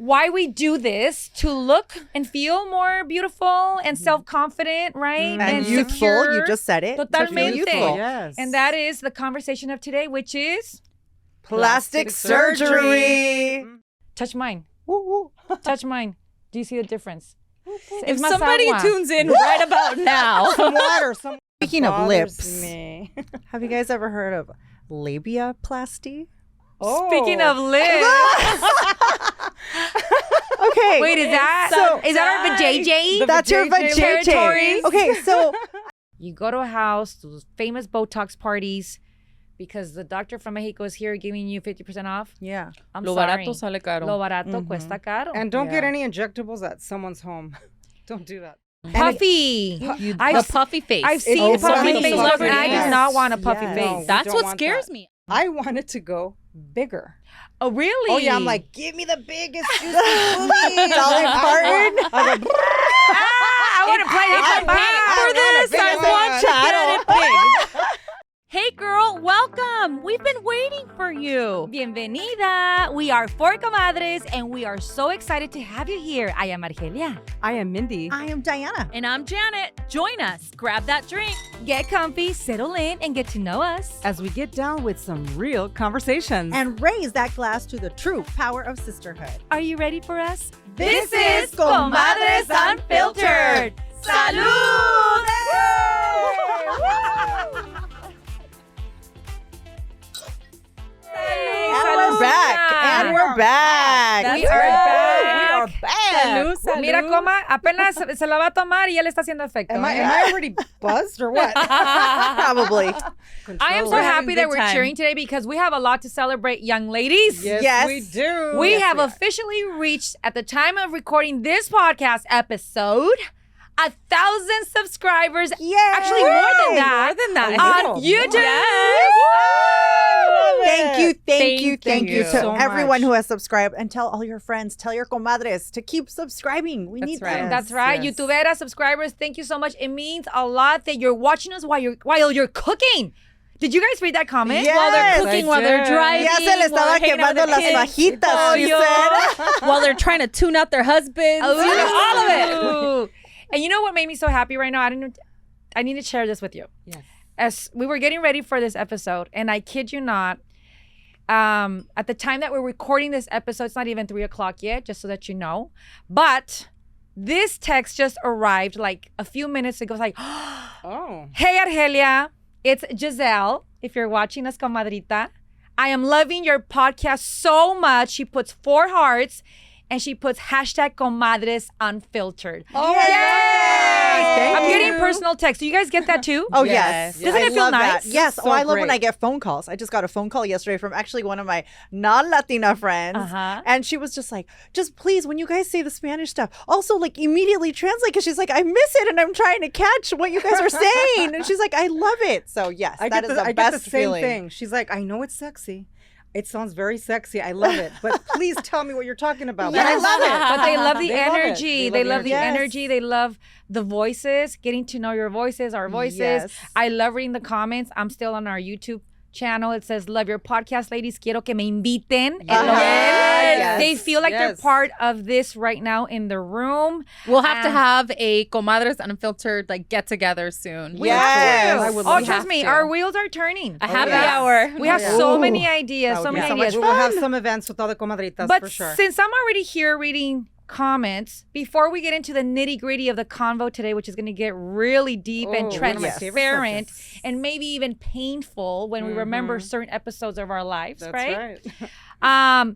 why we do this, to look and feel more beautiful and self-confident, right? And youthful. secure. You just said it. Totalmente. Youthful. Yes. And that is the conversation of today, which is Plastic surgery. touch mine. Woo, woo. Touch mine. Do you see the difference? If somebody tunes in right about now. Some water. Speaking of lips, Me. have you guys ever heard of labiaplasty? Oh. Speaking of lips. Okay. Wait, is that our vajayjay? That's your territory. vajayjay. Okay, so You go to a house, those famous Botox parties, because the doctor from Mexico is here giving you 50% off. yeah. I'm Lo sorry. barato sale caro. Lo barato cuesta caro. And don't get Yeah. any injectables at someone's home. Don't do that. Puffy. The puffy face. I've seen It's puffy puffy face, face. and I do Yes. not want a puffy Yes. face. No. That's don't what want scares that. me. I wanted to go bigger. Oh, really? Oh yeah, I'm like, give me the biggest juicy boobies. Dolly Parton. I go, I want to play If I'm paying for this, I want to get it big. Hey girl, welcome. We've been waiting for you. Bienvenida. We are four comadres, and we are so excited to have you here. I am Argelia. I am Mindy. I am Diana. And I'm Janet. Join us. Grab that drink. Get comfy, settle in, and get to know us. As we get down with some real conversations. And raise that glass to the true power of sisterhood. Are you ready for us? This is Comadres Unfiltered. Salud! And we're back. And we're back. We are back. We are back. Salud, salud. Mira, coma, apenas se la va a tomar y ya le está haciendo efecto. Am I already buzzed or what? Probably. I am so We're having happy a that good we're time. cheering today because we have a lot to celebrate, young ladies. Yes. we do. We Yes, have are. officially reached, at the time of recording this podcast episode, 1,000 subscribers. Yay! Actually, more than that. More than that. On Little. YouTube. Yes. Thank you, thank Thank you you to so everyone much. who has subscribed, and tell all your friends, tell your comadres to keep subscribing. We need right. them. That's right. Yes. YouTubera subscribers, thank you so much. It means a lot that you're watching us while you're cooking. Did you guys read that comment? Yes. While they're cooking, I while they're did. driving, Ya se le while estaba they're hanging out with quemando las the kids, bajitas, she said. while they're trying to tune out their husbands, all of it. Ooh. And you know what made me so happy right now? I need to share this with you. Yes. As we were getting ready for this episode, and I kid you not, at the time that we're recording this episode, it's not even 3:00 yet, just so that you know. But this text just arrived like a few minutes ago. It's like, Oh. hey, Argelia, it's Giselle. If you're watching us, comadrita, I am loving your podcast so much. She puts 4 hearts, and she puts #Comadres Unfiltered. Oh, Yay! I'm getting you. personal text. Do you guys get that too? Oh, Yes. yes. Doesn't I it feel love nice? that. Yes. So I love when great. I get phone calls. I just got a phone call yesterday from actually one of my non-Latina friends. Uh-huh. And she was just like, just please, when you guys say the Spanish stuff, also like immediately translate, because she's like, I miss it and I'm trying to catch what you guys are saying. And she's like, I love it. So yes, I that get is the, the I best get the same feeling. thing. She's like, I know it's sexy. It sounds very sexy. I love it. But please tell me what you're talking about. But I Yes. love it. But they love the They love it. energy. They They love love the the energy. They love the voices, getting to know your voices, our voices. Yes. I love reading the comments. I'm still on our YouTube channel. It says, love your podcast, ladies. Quiero que me inviten. Yes. They feel like they're Yes. part of this right now in the room. We'll have to Um, have a Comadres Unfiltered like get together soon. We have to. I would Oh, love trust to. me, our wheels are turning. A happy yes. hour. We have Yeah. so Ooh. many ideas, That so would be many so ideas. much We will have some events with all the comadritas But for sure. since I'm already here reading comments, before we get into the nitty gritty of the convo today, which is going to get really deep and Oh, one of my favorite transparent subjects. and maybe even painful when we remember certain episodes of our lives, That's right? right.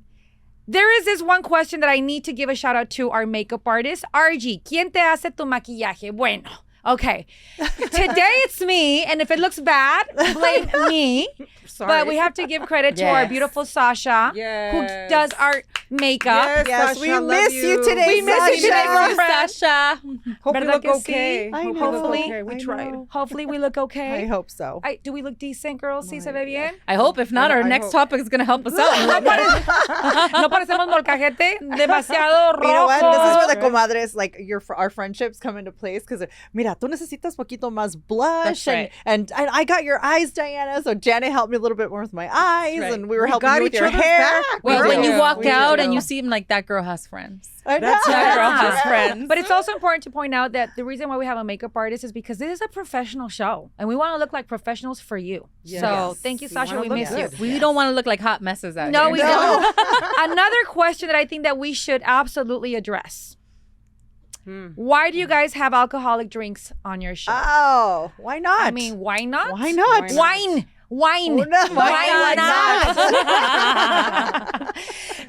There is this one question that I need to give a shout out to our makeup artist, RG. ¿Quién te hace tu maquillaje? Bueno. Okay. Today it's me, and if it looks bad, blame me. Sorry. But we have to give credit to our Yes. beautiful Sasha, who Yes. does our makeup. Yes, Sasha, we love miss you today, We miss you today, Sasha. girlfriend. Sasha. Hope we ¿Verdad look que sí? okay. I Hope we know. look Hopefully. okay. We I tried. know. Hopefully we look okay. I hope so. Do we look decent, girls? ¿Sí se ve bien? I hope. If not, our I next hope. topic is going to help us out. No parecemos molcajete, demasiado rojo. You know what? This is where the comadres, like our friendships come into place. Because, mira, tú necesitas poquito más blush. That's right. And I got your eyes, Diana. So Janet helped me a little bit more with my eyes. right. And we were We helping got you with each your other's hair. back. Well, We when do. you walk We out do. and you see him like that girl has friends. I That's know. right. That girl has Yeah. friends. But it's also important to point out that the reason why we have a makeup artist is because this is a professional show and we want to look like professionals for you. Yes. So thank you, We Sasha. wanna We look miss good. you. we don't want to look like hot messes out No, here. we don't. Another question that I think that we should absolutely address. Why do you guys have alcoholic drinks on your show? Oh, why not? I mean, why not? why not? Wine. Wine. Oh, no. Why Why not?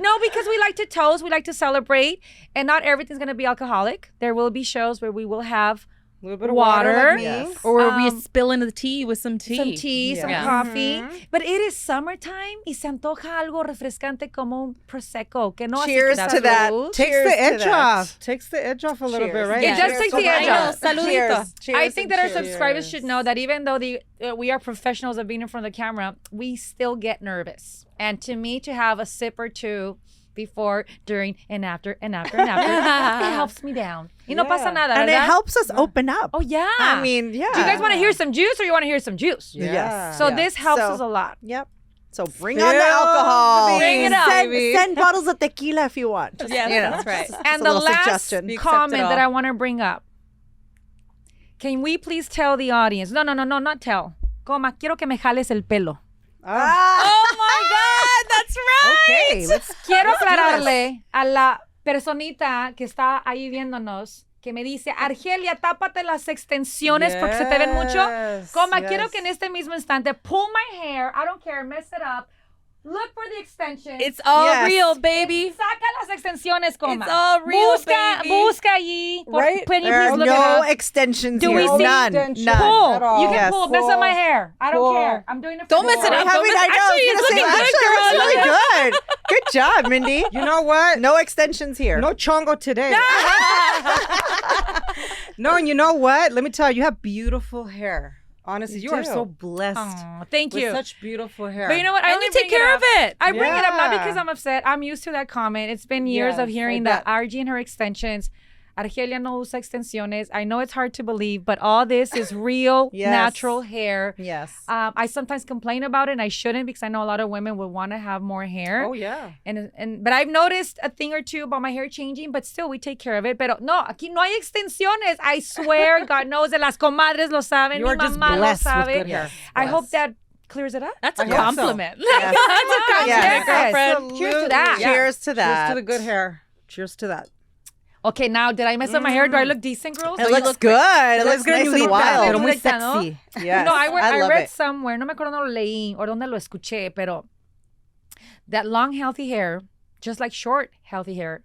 No, because we like to toast, we like to celebrate, and not everything's going to be alcoholic. There will be shows where we will have A little bit of water. water like me. Yes. Or we spill into the tea with some tea. some tea, some Yeah. coffee. But it is summertime y se antoja algo refrescante como un prosecco. Que no así Cheers que to that. salud. Takes Cheers the to edge that. off. Takes the edge off a little bit, Cheers. right? It does take the edge off. Saludito. Cheers. Cheers I think and that our cheers. subscribers should know that even though we are professionals of being in front of the camera, we still get nervous. And to me, to have a sip or two before, during, and after, it helps me down. Y no pasa nada, And it ¿verdad? helps us open up. Oh, yeah. I mean, yeah. Do you guys want to hear some juice or you want to hear some juice? Yeah. Yes. So Yeah. this helps So- us a lot. Yep. So bring on the Fill alcohol. the Bring it up. baby. Send bottles of tequila if you want. Just, Yes, you know, that's right. just And a the little last suggestion. We accept comment it that all. I want to bring up. Can we please tell the audience? No, not tell. Coma, quiero que me jales el pelo. Oh my God, that's right. Okay, let's Quiero aclararle a la personita que está ahí viéndonos que me dice, Argelia, tápate las extensiones porque se te ven mucho. Yes, Coma, yes. quiero que en este mismo instante pull my hair, I don't care, mess it up, look for the extensions. It's all Yes. real, baby. Saca las extensiones, coma. It's all real, baby. Busca allí. Right? Can you There please are look it no up? extensions Do here. we see- None. Extensions None. Pull. at all. You can Yes. pull. Mess up my hair. I don't Pull. care. I'm doing it for Don't the mess it Lord. up. I mean, I know. Actually, I it's was gonna looking say, good, actually, girl. it's really good. Good job, Mindy. You know what? No extensions here. No chongo today. No, and you know what? Let me tell you, you have beautiful hair. Honestly, you are do. so blessed Aw, thank with you. such beautiful hair. But you know what? I And only you take bring care it of up. it. I bring it up not Yeah. because I'm upset. I'm used to that comment. It's been years of Yes, hearing I that RG and her extensions. Argelia no usa extensiones. I know it's hard to believe, but all this is real, Yes. natural hair. Yes. I sometimes complain about it, and I shouldn't because I know a lot of women would want to have more hair. Oh, yeah. But I've noticed a thing or two about my hair changing, but still we take care of it. Pero no, aquí no hay extensiones. I swear, God knows that las comadres lo saben, You mi are just mamá lo blessed with sabe. good hair. I hope that clears it up. That's a I hope so. compliment. Yes. That's a compliment, Yes. girlfriend. Cheers to that. Yeah. Cheers to that. Cheers to the good hair. Cheers to that. Okay, now did I mess up my hair? Do I look decent, girls? It looks good. It looks good, nice and Nudita, wild. pero muy Nudita, ¿no? sexy. Yes. No, I love read it. somewhere, no me acuerdo dónde lo leí o dónde lo escuché, pero that long, healthy hair, just like short, healthy hair,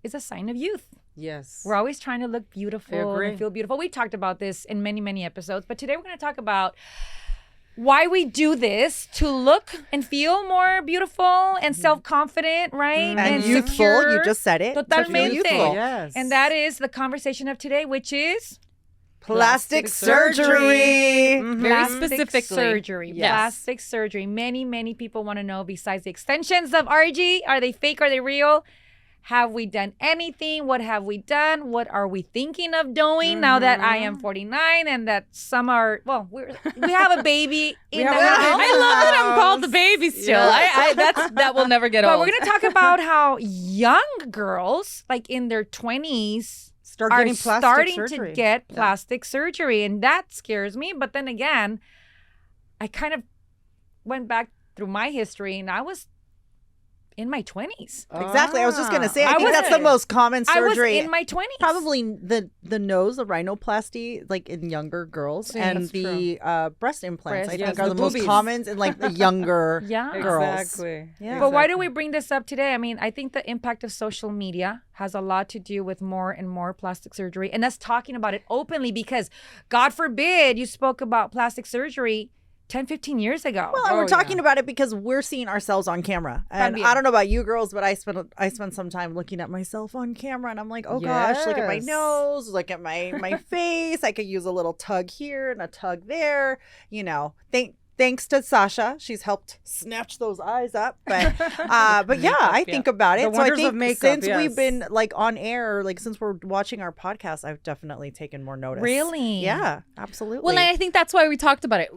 is a sign of youth. Yes. We're always trying to look beautiful agree. and feel beautiful. We talked about this in many, many episodes, but today we're going to talk about why we do this to look and feel more beautiful and self-confident, right? And youthful. secure. You just said it. Totalmente. Youthful. Yes. And that is the conversation of today, which is Plastic surgery. Mhm. Very plastic specifically. surgery. Yes. Plastic surgery. Many, many people want to know, besides the extensions of RG, are they fake? Are they real? Have we done anything? What have we done? What are we thinking of doing now that I am 49 and that some are, well, we have a baby in the have a house. baby. I love that I'm called the baby still. Yeah. That will never get But old. we're going to talk about how young girls, like in their 20s, Start are getting plastic starting surgery. to get plastic surgery. And that scares me. But then again, I kind of went back through my history and I was in my 20s. Exactly. I was just gonna say. I I think was- that's the most common I was surgery. in my 20s. Probably the nose, the rhinoplasty, like in younger girls, Sí, and that's the breast implants. Breast, I think yes, are the the most boobies. common in like the younger Yeah. girls. Exactly. Yeah. But why do we bring this up today? I mean, I think the impact of social media has a lot to do with more and more plastic surgery and us talking about it openly because, God forbid, you spoke about plastic surgery 10, 15 years ago. Well, and Oh, we're talking yeah. about it because we're seeing ourselves on camera. And También. I don't know about you girls, but I spend some time looking at myself on camera and I'm like, oh gosh, look at my Yes. nose, look at my face. I could use a little tug here and a tug there. You know, thanks to Sasha, she's helped snatch those eyes up. But yeah, I think about it. The So I wonders think of makeup, since yes. we've been like on air, like since we're watching our podcast, I've definitely taken more notice. Really? Yeah, absolutely. Well, and I think that's why we talked about it.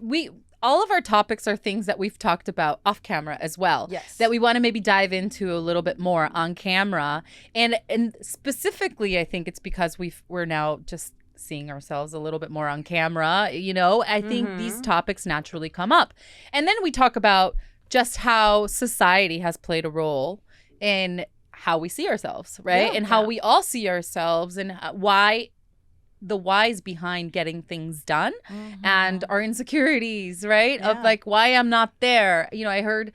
All of our topics are things that we've talked about off camera as well. Yes. That we want to maybe dive into a little bit more on camera. And specifically, I think it's because we're now just seeing ourselves a little bit more on camera. You know, I think these topics naturally come up. And then we talk about just how society has played a role in how we see ourselves, right? Yeah. And how we all see ourselves and why the whys behind getting things done and our insecurities, right? Of Yeah. like why I'm not there. You know, I heard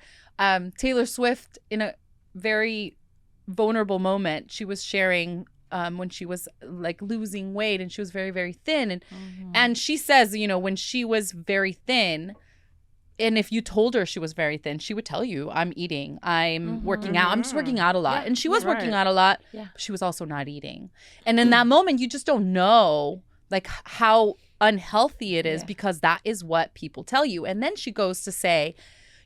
Taylor Swift in a very vulnerable moment. She was sharing when she was like losing weight and she was very, very thin. And she says, you know, when she was very thin, and if you told her she was very thin, she would tell you, I'm eating, I'm working out, I'm just working out a lot. Yeah. And she was working Right. out a lot, Yeah. but she was also not eating. And in that moment, you just don't know like how unhealthy it is Yeah. because that is what people tell you. And then she goes to say,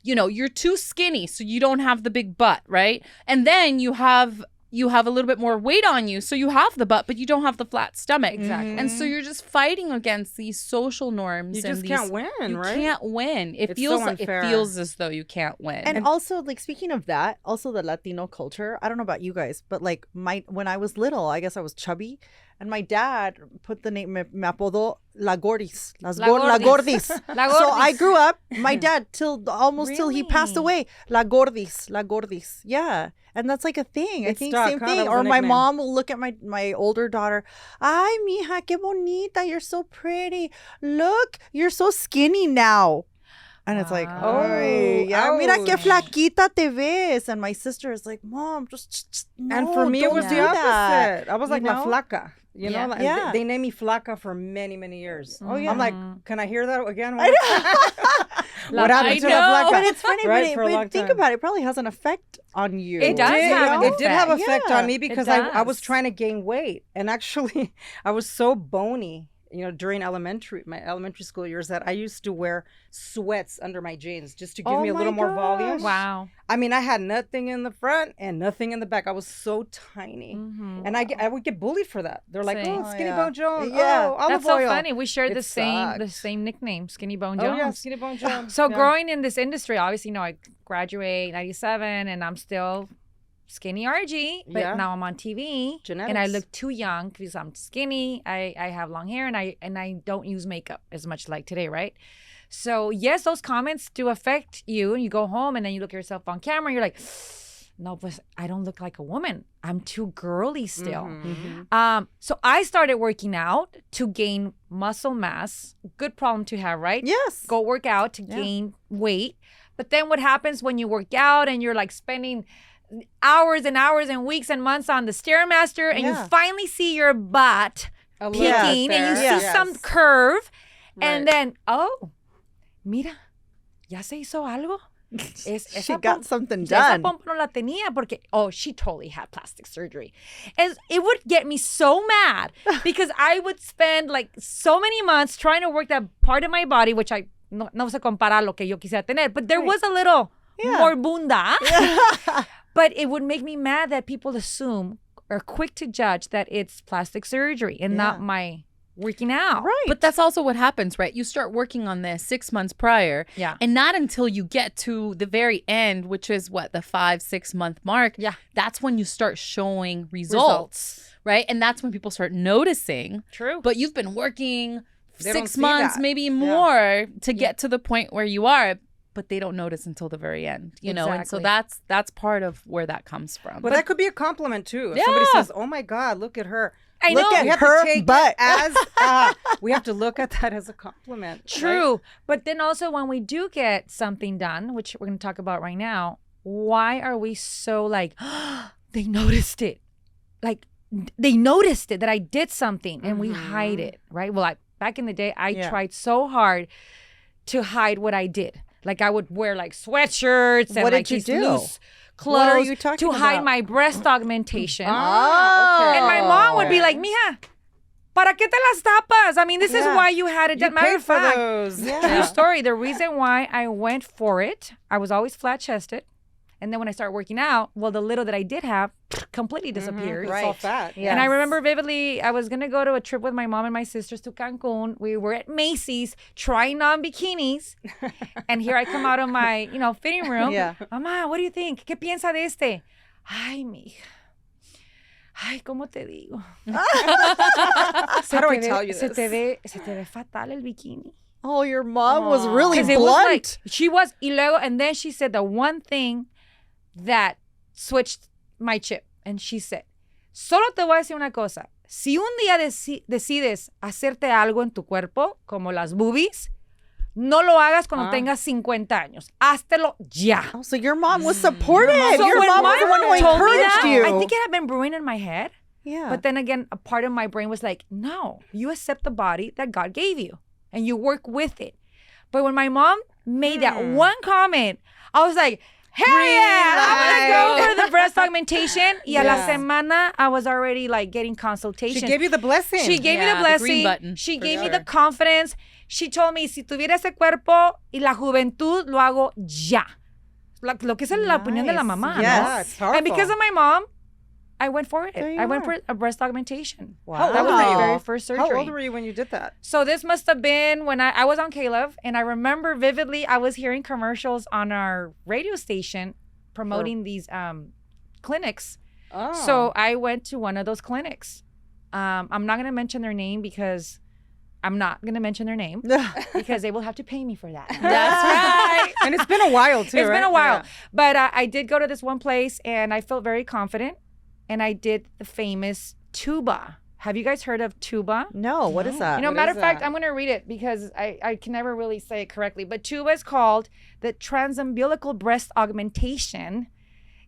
you know, you're too skinny, so you don't have the big butt, right? And then you have a little bit more weight on you, so you have the butt, but you don't have the flat stomach. Exactly. And so you're just fighting against these social norms. You and just these, can't win, you right? can't win. It It's feels so like, it unfair. feels as though you can't win. And also, like, speaking of that, also the Latino culture, I don't know about you guys, but like when I was little, I guess I was chubby, and my dad put the name, me apodó La Gordis. La Gordis. La So I Gordis. grew up, my dad, till he passed Really? away. La Gordis. Yeah. And that's like a thing. I It think stuck, same huh? thing. That was Or a my nickname. mom will look at my older daughter. Ay, mija, qué bonita. You're so pretty. Look, you're so skinny now. And it's like, Wow. oh, yeah, mira qué ouch. flaquita te ves. And my sister is like, Mom, just no, And for me, it don't was do the that. opposite. I was like You La know? Flaca. You know, Yeah. like, Yeah. they named me Flaca for many, many years. Oh, yeah. I'm like, can I hear that again? I know. What happened I to know. La Flaca? But it's funny, Right, for a but long think time. about it. It probably has an effect on you. It does did, have an it did have effect. effect Yeah, on me because I was does. trying to gain weight, and actually I was so bony, you know, during my elementary school years that I used to wear sweats under my jeans just to give Oh me a little my more volume. gosh. Wow. I mean, I had nothing in the front and nothing in the back. I was so tiny, and I would get bullied for that. They're like, Same. "Oh, Skinny yeah. Bone Jones, Yeah. oh, olive That's so oil." funny. We shared It the sucked. same nickname, Skinny Bone Oh Jones. yeah, Skinny Bone Jones. So Yeah. growing in this industry, obviously, you know, I graduate 97 and I'm still skinny RG, but Yeah. now I'm on TV and I Genetics. look too young because I'm skinny. I have long hair and I don't use makeup as much like today, right? So yes, those comments do affect you, and you go home and then you look at yourself on camera and you're like, no, but I don't look like a woman. I'm too girly still. Mm-hmm. So I started working out to gain muscle mass. Good problem to have, right? Yes. Go work out to gain weight. But then what happens when you work out and you're like spending hours and hours and weeks and months on the Stairmaster and Yeah. you finally see your butt A little bit peeking and you there. see Yes. some curve and Right. then, oh, mira, ya se hizo algo. She got something Esa done. pompa no la tenía porque, oh, she totally had plastic surgery. And it would get me so mad because I would spend like so many months trying to work that part of my body, which no se compara a lo que yo quisiera tener, but there was a little more bunda. But it would make me mad that people assume or quick to judge that it's plastic surgery and not my working out. Right. But that's also what happens, right? You start working on this 6 months prior. Yeah. And not until you get to the very end, which is what, the 5-6 month mark. Yeah. That's when you start showing results. Right? And that's when people start noticing. True. But you've been working They don't 6 see months, that. maybe more to get to the point where you are. But they don't notice until the very end, you know? And so Exactly. that's part of where that comes from. But that could be a compliment too. If somebody Yeah. says, "Oh my God, look at her." I Look know. at We have her to take butt. it as we have to look at that as a compliment. right? True. But then also when we do get something done, which we're going to talk about right now, why are we so like, they noticed it? Like, they noticed it that I did something and we hide it, right? Well, back in the day, I tried so hard to hide what I did. Like, I would wear like sweatshirts and What like did you these do? loose clothes What are you talking to hide about? my breast augmentation. Ah, okay. And my mom would be like, mija, ¿Para qué te las tapas? I mean, this is why you had it. You Matter paid of for fact, those. true story. The reason why I went for it, I was always flat-chested. And then when I started working out, well, the little that I did have completely disappeared. It's all fat. Yeah. And I remember vividly, I was going to go to a trip with my mom and my sisters to Cancun. We were at Macy's trying on bikinis. And here I come out of my, fitting room. Yeah. Mamá, what do you think? ¿Qué piensa de este? Ay, mija. Ay, ¿cómo te digo? How do I tell you Se this? te ve fatal el bikini. Oh, your mom was really 'Cause blunt. it was like, she was, y luego, and then she said the one thing that switched my chip. And she said, solo te voy a decir una cosa. Si un día decides hacerte algo en tu cuerpo, como las boobies, no lo hagas cuando tengas 50 años. Háztelo ya. Oh, so your mom was supportive. So your when mom my was the one who mom told me encouraged that, you. I think it had been brewing in my head. Yeah. But then again, a part of my brain was like, no, you accept the body that God gave you and you work with it. But when my mom made that one comment, I was like, hell yeah, I'm going to go for the breast augmentation. Y a la semana, I was already like getting consultation. She gave you the blessing. She gave me Yeah, the the blessing. green button, She for gave me sure. the confidence. She told me, si tuviera ese cuerpo y la juventud, lo hago ya. Lo que es la opinión de la mamá, Yes. Yeah, it's ¿no? And because powerful. of my mom, I went for it. There you I went are. for a breast augmentation. Wow. That was Wow. my very first surgery. How old were you when you did that? So this must have been when I was on Caleb, and I remember vividly I was hearing commercials on our radio station promoting these clinics. Oh. So I went to one of those clinics. I'm not going to mention their name because they will have to pay me for that. That's right. And it's been a while too. It's been a right? while. Yeah. But I did go to this one place and I felt very confident. And I did the famous tuba. Have you guys heard of tuba? No, what is that? You know, What matter is of fact, that? I'm going to read it because I can never really say it correctly. But tuba is called the transumbilical breast augmentation.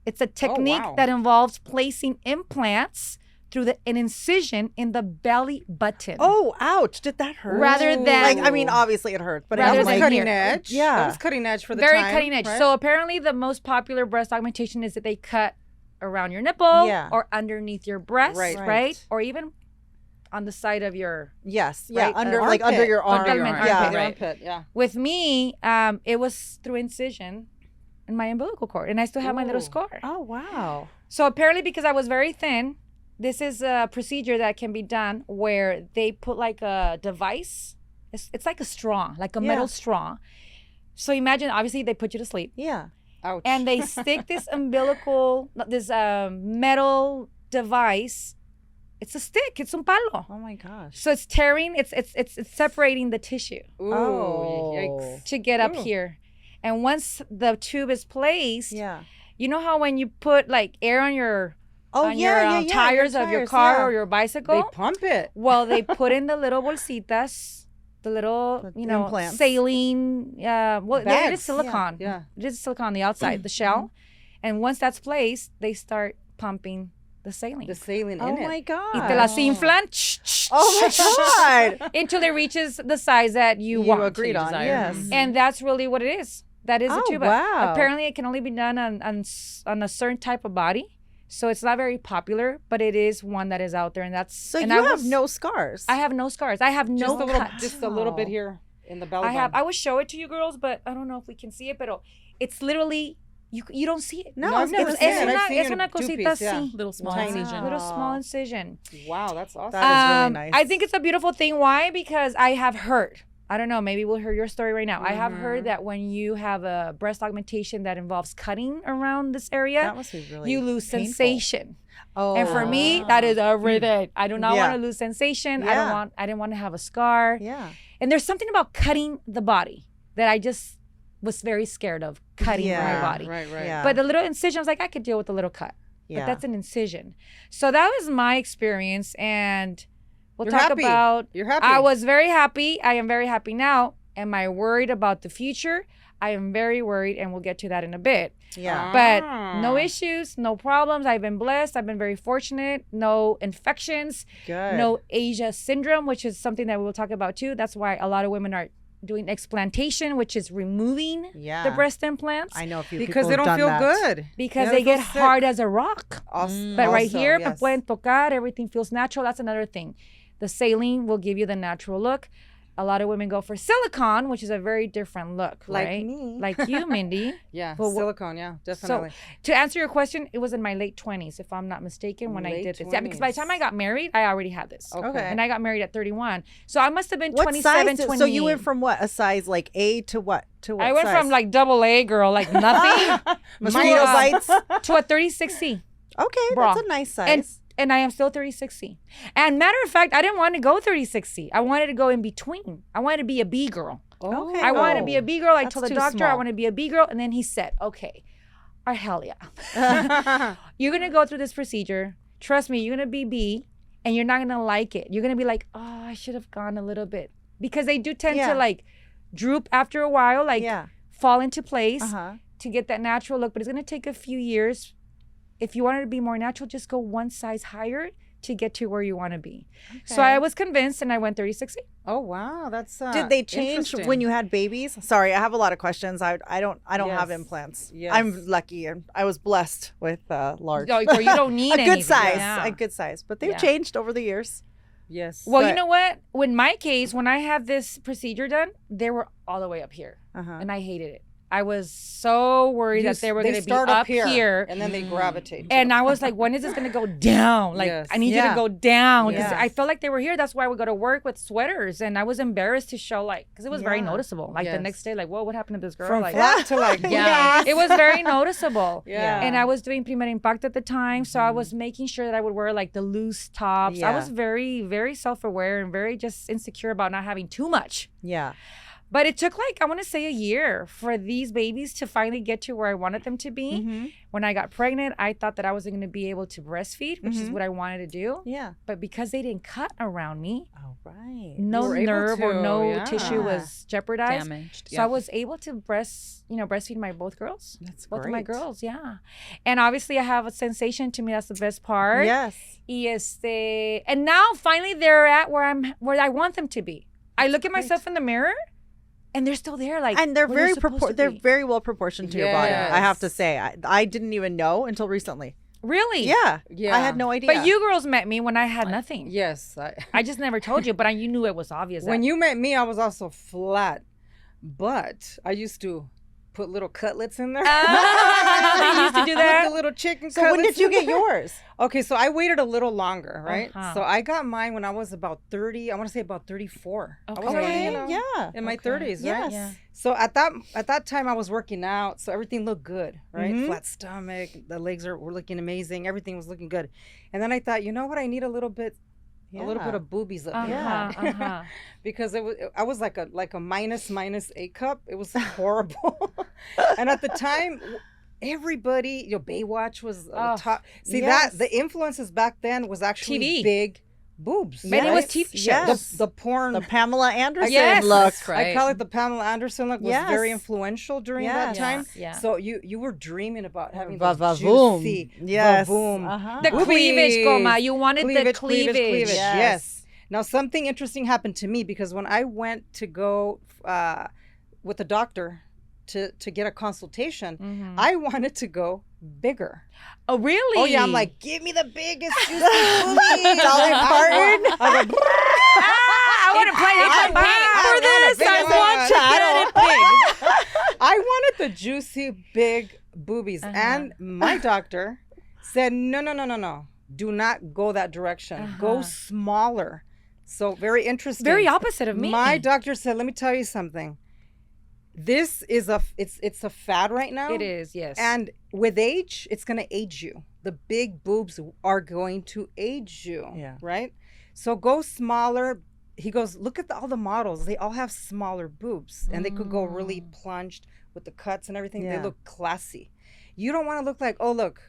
It's a technique wow. that involves placing implants through an incision in the belly button. Oh, ouch. Did that hurt? Rather than- Like, I mean, obviously it hurt, but Rather it That was was than like, cutting here. edge. Yeah. That was cutting edge for the very time. cutting edge. right? So apparently the most popular breast augmentation is that they cut around your nipple Yeah. or underneath your breast, Right. right? Or even on the side of your. yes, yeah, Right, under armpit. under your arm. Under your yeah. armpit, The right. armpit, yeah. With me, it was through incision in my umbilical cord, and I still have my little Ooh. scar. Oh, wow. So apparently, because I was very thin, this is a procedure that can be done where they put like a device. It's like a straw, like a metal straw. So imagine, obviously, they put you to sleep, Yeah. Ouch. and they stick this metal device. It's a stick. It's un palo. Oh my gosh. So it's tearing. It's separating the tissue Ooh, Oh. yikes. to get up Ooh. here. And once the tube is placed, Yeah. you know how when you put like air on your Oh, on yeah, your yeah, yeah. tires of your car yeah. or your They bicycle? pump it. Well, they put in the little bolsitas, the little, The implants. saline. Well, it is Bags. silicone. Yeah. It is silicone on the outside, the shell. And once that's placed, they start pumping the saline. The saline Oh in it. my god. Y te las inflan Oh my god. until it reaches the size that you You want. agreed on. desire. Yes. And that's really what it is. That is a Oh, tuba. wow. Apparently, it can only be done on a certain type of body. So it's not very popular, but it is one that is out there. And that's So and you I have was- no scars. I have no scars. I have no Just a little, cut. just a little bit here in the belly button. I would show it to you girls, but I don't know if we can see it. But it's literally you don't see it. No, No, I've I've never never seen seen it. it. I've seen es it una in two cosita piece, yeah. así. Little small Tiny. incision. Little small incision. Wow, that's awesome. That is really nice. I think it's a beautiful thing. Why? Because I have heard. I don't know. Maybe we'll hear your story right now. I have heard that when you have a breast augmentation that involves cutting around this area, that must be really you lose painful. sensation. Oh. And for me, that is everything. I do not Yeah. want to lose sensation. Yeah. I didn't want to have a scar. Yeah. And there's something about cutting the body that I just was very scared of cutting my Yeah. body. Right, right. Yeah. But the little incision, I was like, I could deal with the little cut. Yeah. But that's an incision. So that was my experience. And we'll You're talk happy. about. You're happy. I was very happy. I am very happy now. Am I worried about the future? I am very worried, and we'll get to that in a bit. Yeah. But Ah. no issues, no problems. I've been blessed. I've been very fortunate. No infections, Good. no Asia syndrome, which is something that we will talk about too. That's why a lot of women are doing explantation, which is removing Yeah. the breast implants I know a few because people they have don't done feel that. good. because Yeah, they feel get sick. hard as a rock. Also, But right here, me yes. pueden tocar, everything feels natural. That's another thing. The saline will give you the natural look. A lot of women go for silicone, which is a very different look, Like right? me. Like you, Mindy. Yeah, Well, silicone. Yeah, definitely. To answer your question, it was in my late 20s, if I'm not mistaken, when I Late did this. Yeah, because by the time I 20s. got married, I already had this. Okay. And I got married at 31. So I must have been What 27, size? 28. So you went from what? A size like A to what? To what I went size? from like double A girl, like nothing, mosquito bites. to a 36C. Okay, Bra. that's a nice size. And I am still 36C. And matter of fact, I didn't want to go 36C. I wanted to go in between. I wanted to be a B girl. Oh. Okay. I wanted to be a B girl. I That's told the too doctor I small. want to be a B girl. And then he said, okay, hell yeah. You're going to go through this procedure. Trust me, you're going to be B and you're not going to like it. You're going to be like, oh, I should have gone a little bit. Because they do tend Yeah. to like droop after a while, like Yeah. fall into place Uh-huh. to get that natural look. But it's going to take a few years. If you wanted to be more natural, just go one size higher to get to where you want to be. So I was convinced and I went 36C. Oh wow, that's Did they change interesting. when you had babies? Sorry, I have a lot of questions. I don't have Yes. implants. Yes. I'm lucky and I was blessed with large. No, or you don't need a good anything. size. Yeah. A good size. But they've Yeah. changed over the years. Yes. Well, you But- know what? In my case, when I had this procedure done, they were all the way up here, Uh-huh. and I hated it. I was so worried that they were going to be start up here. and then they gravitate. to And it. I was like, when is this going to go down? Like, Yes. I need you Yeah. to go down. Because Yes. I felt like they were here. That's why I would go to work with sweaters. And I was embarrassed to show, like, because it was very Yeah. noticeable. Like, the Yes. next day, like, whoa, what happened to this girl? from like, flat to like Yeah. it was very noticeable. Yeah. And I was doing Primer Impact at the time. So I was making sure that I would wear, like, the loose tops. I Yeah. was very, very self-aware and very just insecure about not having too much. Yeah. But it took like, I want to say a year for these babies to finally get to where I wanted them to be. Mm-hmm. When I got pregnant, I thought that I wasn't going to be able to breastfeed, which is Mhm. what I wanted to do. Yeah. But because they didn't cut around me, Oh, right. no were able nerve or to, no yeah. tissue was jeopardized. Damaged. So I was able to breastfeed my both girls. That's Both great. of my girls, yeah. And obviously I have a sensation. To me, that's the best part. Yes. And now finally they're at where I want them to be. I look at myself in the mirror and they're still there, like, And they're where very supposed to they're be. very well proportioned to your body. I have Yes. to say. I didn't even know until recently. Really? Yeah. Yeah. I had no idea. But you girls met me when I had nothing. Yes. I just never told you, but you knew it was obvious. When that- you met me, I was also flat, but I used to put little cutlets in there. You used to do Put that? the little chicken So when cutlets did you in get there. yours? Okay, so I waited a little longer, right? Uh-huh. So I got mine when I was about 30. I want to say about 34. I was Okay. already, you know, Yeah. in my Okay. 30s, Yes. right? Yeah. So at that time I was working out, so everything looked good, right? Mhm. Flat stomach, the legs were looking amazing, everything was looking good. And then I thought, you know what? I need a little bit Yeah. of boobies up here. Uh-huh. Because I was like a minus A cup. It was horrible. And at the time, everybody, Baywatch was Oh, top. See yes. that the influences back then was actually TV. big boobs. Man, it was right? TV shows. Yes. The porn. The Pamela Anderson Yes. look. That's right. I call it the Pamela Anderson look. Was Yes. very influential during that Yes. time. Yeah. So you were dreaming about having Va- those va- juicy, Yes. boom. Uh-huh. The cleavage, Goma. You wanted the cleavage. Yes. Yes. Now something interesting happened to me because when I went to go with the doctor to get a consultation, Mhm. I wanted to go bigger. Oh, really? Oh yeah, I'm like, give me the biggest juicy boobies. Dolly Parton? I was like, I want to play I it want for a this. big I one. want to get it big. I wanted the juicy big boobies, Uh-huh. and my doctor said, no. Do not go that direction. Go Uh-huh. smaller. So very interesting. Very opposite of me. My doctor said, let me tell you something. This is it's a fad right now. It is, yes. And with age, it's going to age you. The big boobs are going to age you. Yeah. Right? So go smaller. He goes, look at all the models. They all have smaller boobs and they could go really plunged with the cuts and everything. Yeah. They look classy. You don't want to look like, oh, look,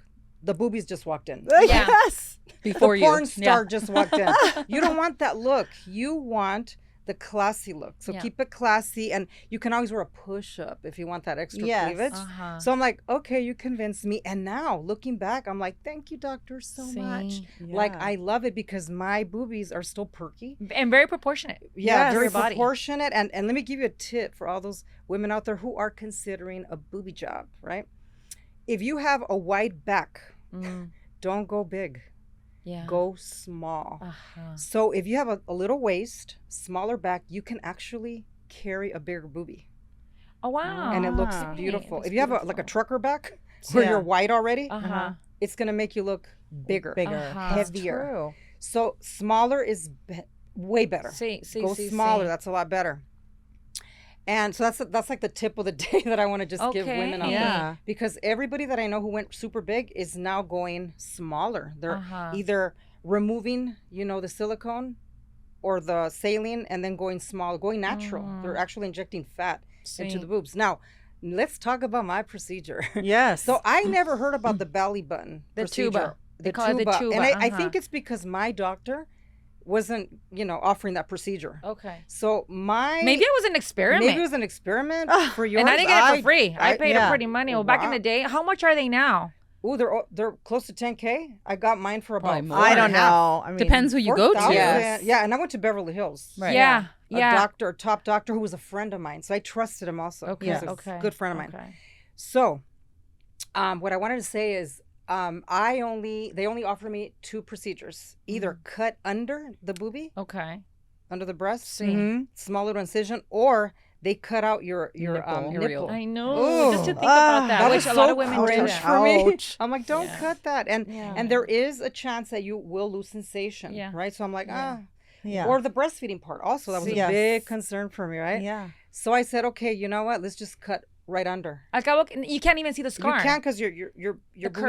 the boobies just walked in. Yeah. Yes. Before The you. porn star Yeah. just walked in. You don't want that look. You want the classy look. So Yeah. keep it classy, and you can always wear a push-up if you want that extra Yes. cleavage. Uh-huh. So I'm like, okay, you convinced me. And now looking back, I'm like, thank you, doctor, so much. See? Like Yeah. I love it because my boobies are still perky. And very proportionate. Yeah, Yes. very Your body. proportionate. And let me give you a tip for all those women out there who are considering a boobie job, right? If you have a wide back, Mm. don't go big. Yeah. go small. Uh-huh. So if you have a little waist, smaller back, you can actually carry a bigger boobie, Oh wow. and it looks Ah. beautiful. Looks If you have like a beautiful. trucker back where Yeah. you're wide already, Uh-huh. it's gonna make you look bigger. Bigger. Uh-huh. That's Heavier. true. So smaller is way better. See, Go smaller. That's a lot better. And so that's like the tip of the day that I want to just give Okay. women out there. Yeah. Because everybody that I know who went super big is now going smaller. They're Uh-huh. either removing, the silicone or the saline and then going small, going natural. They're actually injecting fat into the boobs. Now, let's talk about my procedure. Yes. So I never heard about the belly button The procedure. tuba. They call it the tuba, And I uh-huh. think it's because my doctor wasn't, offering that procedure. Okay. So Maybe it was an experiment. Maybe it was an experiment for yours. and I didn't get it for free. I paid yeah. a pretty money. Well, back in Wow. the day, how much are they now? Ooh, they're close to 10K. I got mine for about Probably more. I don't 4.5. know. I mean, Depends who you go to. 4,000. Yes. Yeah, and I went to Beverly Hills. Right. Yeah. A top doctor who was a friend of mine. So I trusted him also. Okay. He was a Okay. good friend of mine. Okay. So, what I wanted to say is, they only offered me 2 procedures. Either cut under the boobie, Okay. under the breast, See. small little incision, or they cut out your Nipple. nipple. I know. Ooh. Just to think about that, That which was a lot so of women do cringe that. for me. Ouch. I'm like, don't Yeah. cut that. Yeah. And there is a chance that you will lose sensation. Yeah. Right. So I'm like, Yeah. Or the breastfeeding part. Also, that was a Yes. big concern for me. Right. Yeah. So I said, okay, you know what? Let's just cut right under. You can't even see the scar. You can't because your boobie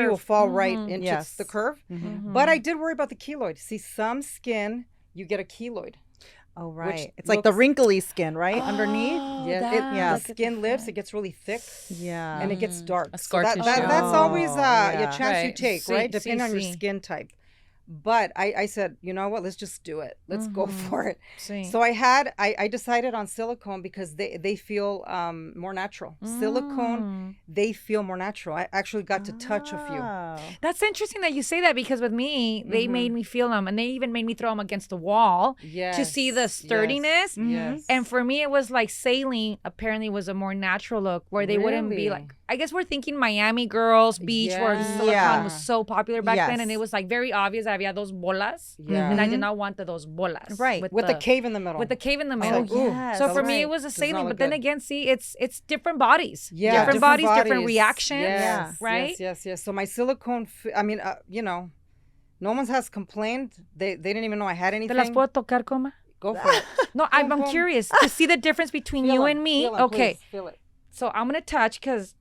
will curve. fall right Mhm. into Yes. the curve. Mhm. But I did worry about the keloid. See, some skin you get a keloid. Oh, right. Which It's like the looks- wrinkly skin, right? Underneath. Yeah, that's the skin lifts. It gets really thick. Yeah. And it gets dark. A scar so tissue. that's always yeah. a chance you Right. take, See- right? Depending on your see. skin type. But I said, you know what? Let's just do it. Let's go for it. See. So I decided on silicone because they feel more natural. Silicone, they feel more natural. I actually got to touch a few. Oh. That's interesting that you say that because with me, they Mm-hmm. made me feel them, and they even made me throw them against the wall to see the Yes, sturdiness. Yes. And for me, it was like saline apparently was a more natural look where they wouldn't be Really? like, I guess we're thinking Miami Girls Beach where the Yeah. silicone Yeah. was so popular back then. Yes. And it was like very obvious that había those bolas. Yeah. And I did not want those bolas. Right. With the cave in the middle. With the cave in the Oh, middle. ooh, yes. So that for looks- me, it was a does not saline. look But then good. again, see, it's different bodies. Yeah, different bodies, different bodies. reactions. Yes, right? Yes. So my silicone, no one has complained. They didn't even know I had ¿Te las anything. puedo tocar, Coma? Go for it. No, I'm Pum, pum. curious to see the difference between Feel you 'em, and me. feel 'em, Okay, please, feel it. so I'm gonna touch because,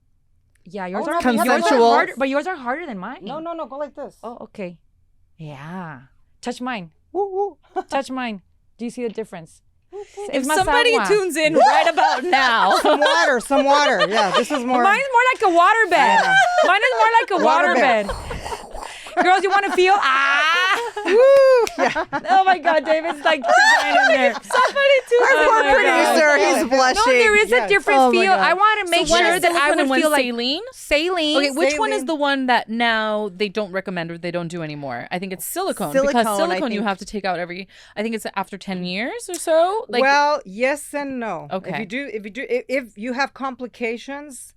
yeah, yours Oh, are no, yours are consensual. harder, but yours are harder than mine. No, go like this. Oh, okay. Yeah. Touch mine. Woo, woo. Touch mine. Do you see the difference? If Es más somebody agua. tunes in right about now, some water. Yeah, this is more. Mine's more like a waterbed. Mine is more like a Waterbed. waterbed. Girls, you want to feel? Oh my God, David's like dying in there. somebody tunes Our in. poor my God. producer, he's blushing. No, there is a Yes. different Oh my feel. God. I want to make One sure is that I silicone would and one feel is like saline. saline. Okay, which one is Saline. the one that now they don't recommend or they don't do anymore? I think it's silicone, because Silicone, I silicone you think. have to take out I think it's after 10 years or so. Like, Well, yes and no. Okay. If you have complications,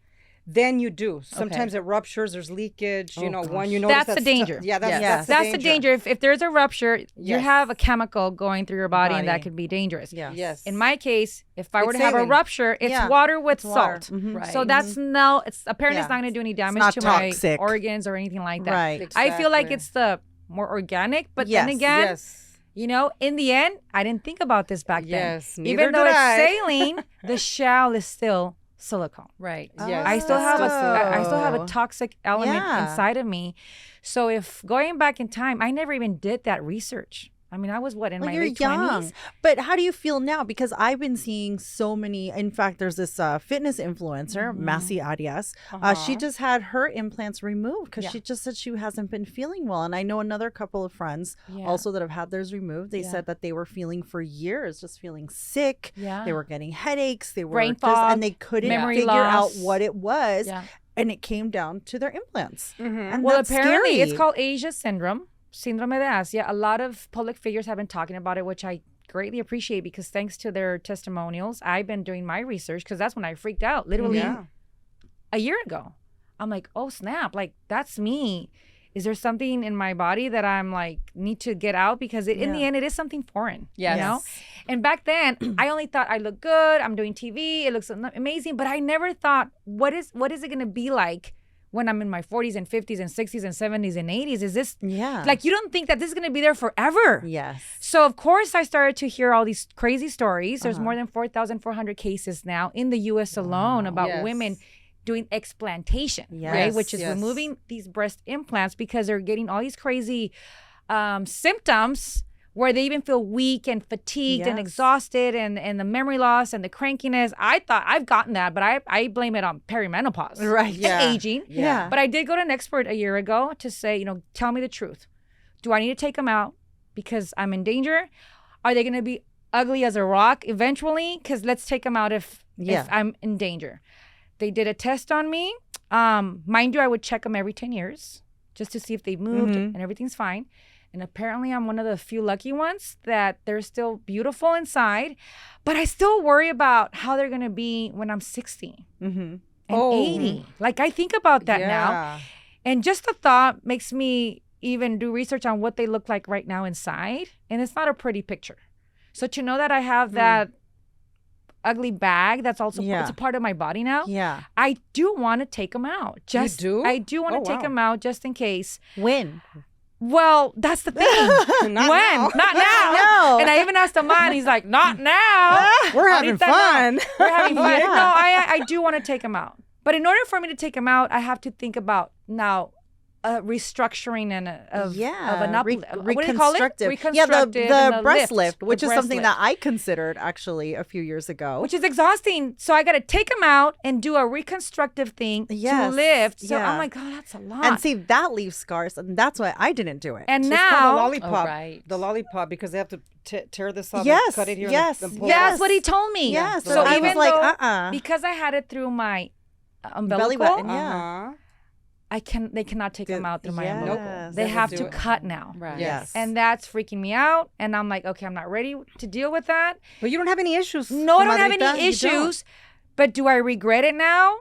then you do. Sometimes it ruptures. There's leakage. You know, one you know That's the danger. Yeah, that's, Yes. that's That's the danger. If there's a rupture, you Yes. have a chemical going through your body, and that Body. could be dangerous. Yeah. Yes. In my case, if I were It's to have a saline. rupture, it's Yeah. water with Water. salt. Mhm. right. So that's no. It's apparently it's Yeah. not going to do any damage not to toxic. my organs or anything like that. Right. I feel like Exactly. it's the more organic, but Yes. then again, Yes. you know, in the end, I didn't think about this back Yes, then. neither Even though did it's I. saline, the shell is still silicone. right. Yes. I still have I still have a Oh. toxic element Yeah. inside of me. So if going back in time, I never even did that research. I mean, I was in Well, my you're late young. 20s. But how do you feel now? Because I've been seeing so many. In fact, there's this fitness influencer, Massey Arias. She just had her implants removed because Yeah. she just said she hasn't been feeling well. And I know another couple of friends Yeah. also that have had theirs removed. They Yeah. said that they were feeling for years, just feeling sick. Yeah. They were getting headaches. They were Brain just, fog, and they couldn't memory figure loss. out what it was. Yeah. And it came down to their implants. Mm-hmm. And Well, that's apparently it's scary. called Asia syndrome, Síndrome de Asia. A lot of public figures have been talking about it, which I greatly appreciate because thanks to their testimonials, I've been doing my research because that's when I freaked out. Literally Yeah. a year ago. I'm like, oh snap, like that's me. is there something in my body that I'm like need to get out? Because in the end, it is something foreign. Yes. You know? And back then, I only thought I look good. I'm doing TV. It looks amazing. But I never thought, what is it going to be like when I'm in my 40s and 50s and 60s and 70s and 80s? Is this like, you don't think that this is going to be there forever? Yes. So of course I started to hear all these crazy stories. There's more than 4,400 cases now in the US alone about women doing explantation, right? Which is removing these breast implants because they're getting all these crazy symptoms where they even feel weak and fatigued and exhausted and the memory loss and the crankiness. I thought I've gotten that, but I blame it on perimenopause. Right. And aging. Yeah. But I did go to an expert a year ago to say, tell me the truth. Do I need to take them out because I'm in danger? Are they going to be ugly as a rock eventually? Because let's take them out if I'm in danger. They did a test on me. Mind you, I would check them every 10 years just to see if they moved and everything's fine. And apparently I'm one of the few lucky ones that they're still beautiful inside. But I still worry about how they're going to be when I'm 60 and 80. Like, I think about that now. And just the thought makes me even do research on what they look like right now inside. And it's not a pretty picture. So to know that I have that ugly bag that's also it's a part of my body now. Yeah. I do want to take them out. You do? I do want to take them out just in case. When? Well, that's the thing. Not now. Not now. No. And I even asked him and he's like, not now. We're having fun. We're having fun. No, I do want to take him out. But in order for me to take him out, I have to think about now restructuring of an what do you call it? Reconstructive. Yeah, the breast lift, the which is breast something lift. that I considered actually a few years ago. Which is exhausting. So I got to take them out and do a reconstructive thing to lift. So I'm like, oh, that's a lot. And see, that leaves scars, and that's why I didn't do it. And so now it's called a lollipop, the lollipop, because they have to tear this off and cut it here. And pull that's what he told me. Yeah, so I even was like, because I had it through my belly button, they cannot take them out through my umbilical. They They have do to it. cut now. Right. Yes. And that's freaking me out. And I'm like, okay, I'm not ready to deal with that. But you don't have any issues. No, I don't have comadrita. any issues. But do I regret it now?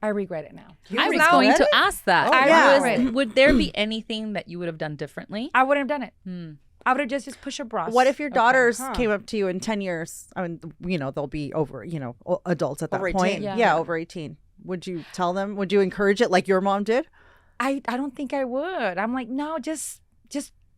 I regret it now. I was going to ask that. I would there be anything that you would have done differently? I wouldn't have done it. I would have just push a bra. What if your daughters came up to you in 10 years? I mean, they'll be over, adults at that Over point. 18. Yeah, over 18. Would you tell them? Would you encourage it like your mom did? I don't think I would. I'm like, no, just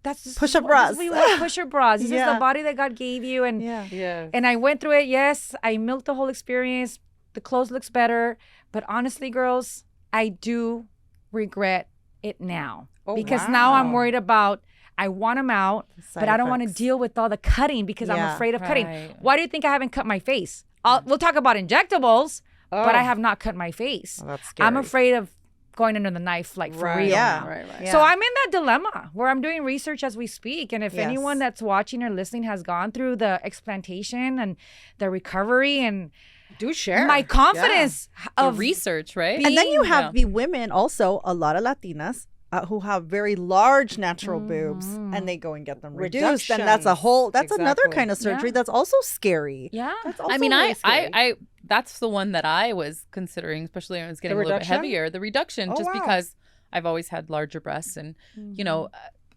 that's just push-up bras. Push-up bras. This is the body that God gave you, and and I went through it. Yes, I milked the whole experience. The clothes looks better, but honestly, girls, I do regret it now because now I'm worried about. I want them out, but I don't want to deal with all the cutting because I'm afraid of cutting. Why do you think I haven't cut my face? We'll talk about injectables, but I have not cut my face. That's scary. I'm afraid of going under the knife, like for real. Yeah. Right. So I'm in that dilemma where I'm doing research as we speak. And if anyone that's watching or listening has gone through the explantation and the recovery and do share my confidence of research, right? And then you have the women also, a lot of Latinas, who have very large natural boobs and they go and get them reduced. And that's another kind of surgery that's also scary. Yeah. That's also I that's the one that I was considering, especially when I was getting a little bit heavier. The reduction, because I've always had larger breasts and,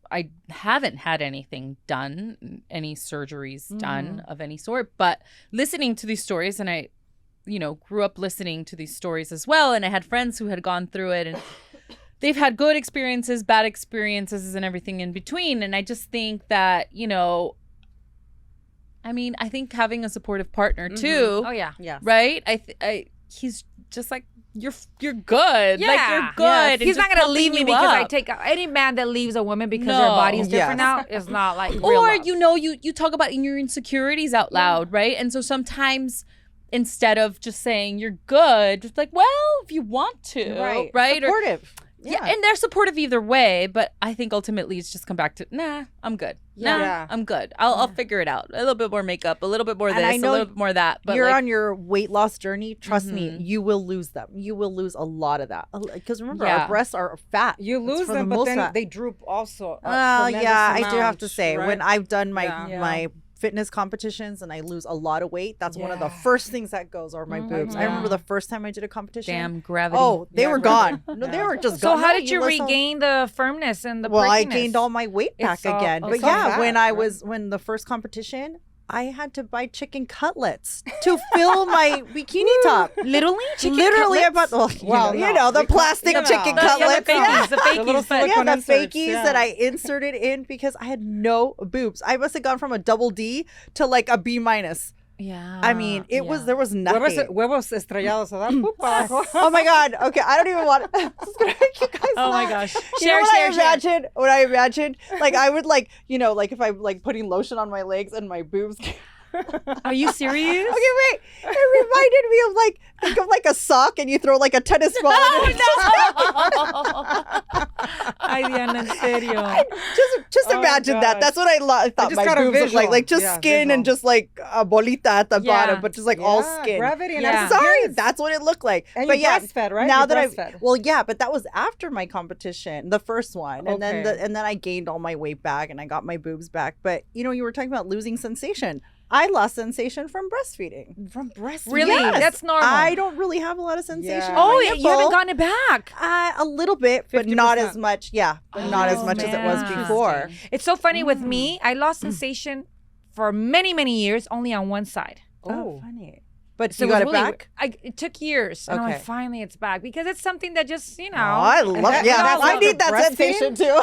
I haven't had anything done, any surgeries done of any sort. But listening to these stories, and I, grew up listening to these stories as well. And I had friends who had gone through it and they've had good experiences, bad experiences, and everything in between. And I just think that, I think having a supportive partner too. Oh yeah. Yeah. Right? He's just like, you're good. Yeah. Like, you're good. Yes. He's not going to leave me because I take any man that leaves a woman because her body's different now is not like real or, love. you talk about your insecurities out loud, right? And so sometimes instead of just saying you're good, just like, well, if you want to. Right? Supportive. Yeah, and they're supportive either way, but I think ultimately it's just come back to, nah, I'm good. I'm good. I'll figure it out. A little bit more makeup, a little bit more this, a little bit more that. But you're on your weight loss journey. Trust me, you will lose them. You will lose a lot of that. Because remember, our breasts are fat. You lose them, but then they droop also. I do have to say, when I've done my fitness competitions and I lose a lot of weight, that's one of the first things that goes are my boobs. I remember the first time I did a competition. Damn gravity. Oh, they were gone. No, they were just gone. So how No, did you listen- regain the firmness and the Well, I perkiness? gained all my weight back It's all- again. But it's all yeah, fat, when the first competition, I had to buy chicken cutlets to fill my bikini top. Literally? Chicken Literally, cutlets? I bought. Well, you know the plastic chicken The cutlets. fakies, the The fakies. little but- Yeah, silicone the inserts, fakies yeah. that I inserted in because I had no boobs. I must have gone from a double D to like a B minus. Yeah. I mean, there was nothing. Huevos estrellados. Oh my god. Okay, I don't even want. This is gonna make you guys Oh my laugh. gosh. You know Share, what share, I share. imagined? What I imagined, like I would like, you know, like if I'm like putting lotion on my legs and my boobs. Are you serious? Okay, wait. It reminded me of like think of like a sock and you throw like a tennis ball. in it. Ay, Diana, en serio. Just Oh, imagine that. gosh. That's what I thought just my got a boobs looked like. visual. Like just Yeah, skin and visual. just like a bolita at the Yeah. bottom, but just like all skin. Gravity and Yeah. everything. Sorry, Yes. that's what it looked like. And but you yeah, breastfed, right? now You that breastfed. well, yeah, but that was after my competition, the first one, and Okay. then I gained all my weight back and I got my boobs back. But you know, you were talking about losing sensation. I lost sensation from breastfeeding. From breastfeeding. Really? Yes. That's normal. I don't really have a lot of sensation. Yeah. in Oh, my you haven't nipple. gotten it back. A little bit, but not 50%. as much. Yeah, but not as Oh, much as it was man. before. It's so funny with me. I lost sensation for many, many years only on one side. Oh, funny. But So you got it was really, back? it took years. And I'm like, Okay. finally it's back because it's something that just, you know. Oh, I love. that- Yeah, that's I what need the that breastfeeding- sensation too.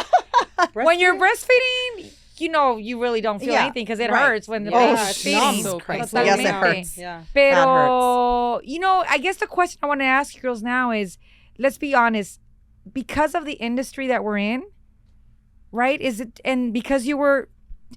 when you're breastfeeding, you know, you really don't feel Yeah, anything because it right. hurts when the Oh, baby's it's feeding. numb. So crazy. Yes, it Totalmente. hurts. Yeah. Pero, you know, I guess the question I want to ask you girls now is, let's be honest, because of the industry that we're in, right? Is it, and because you were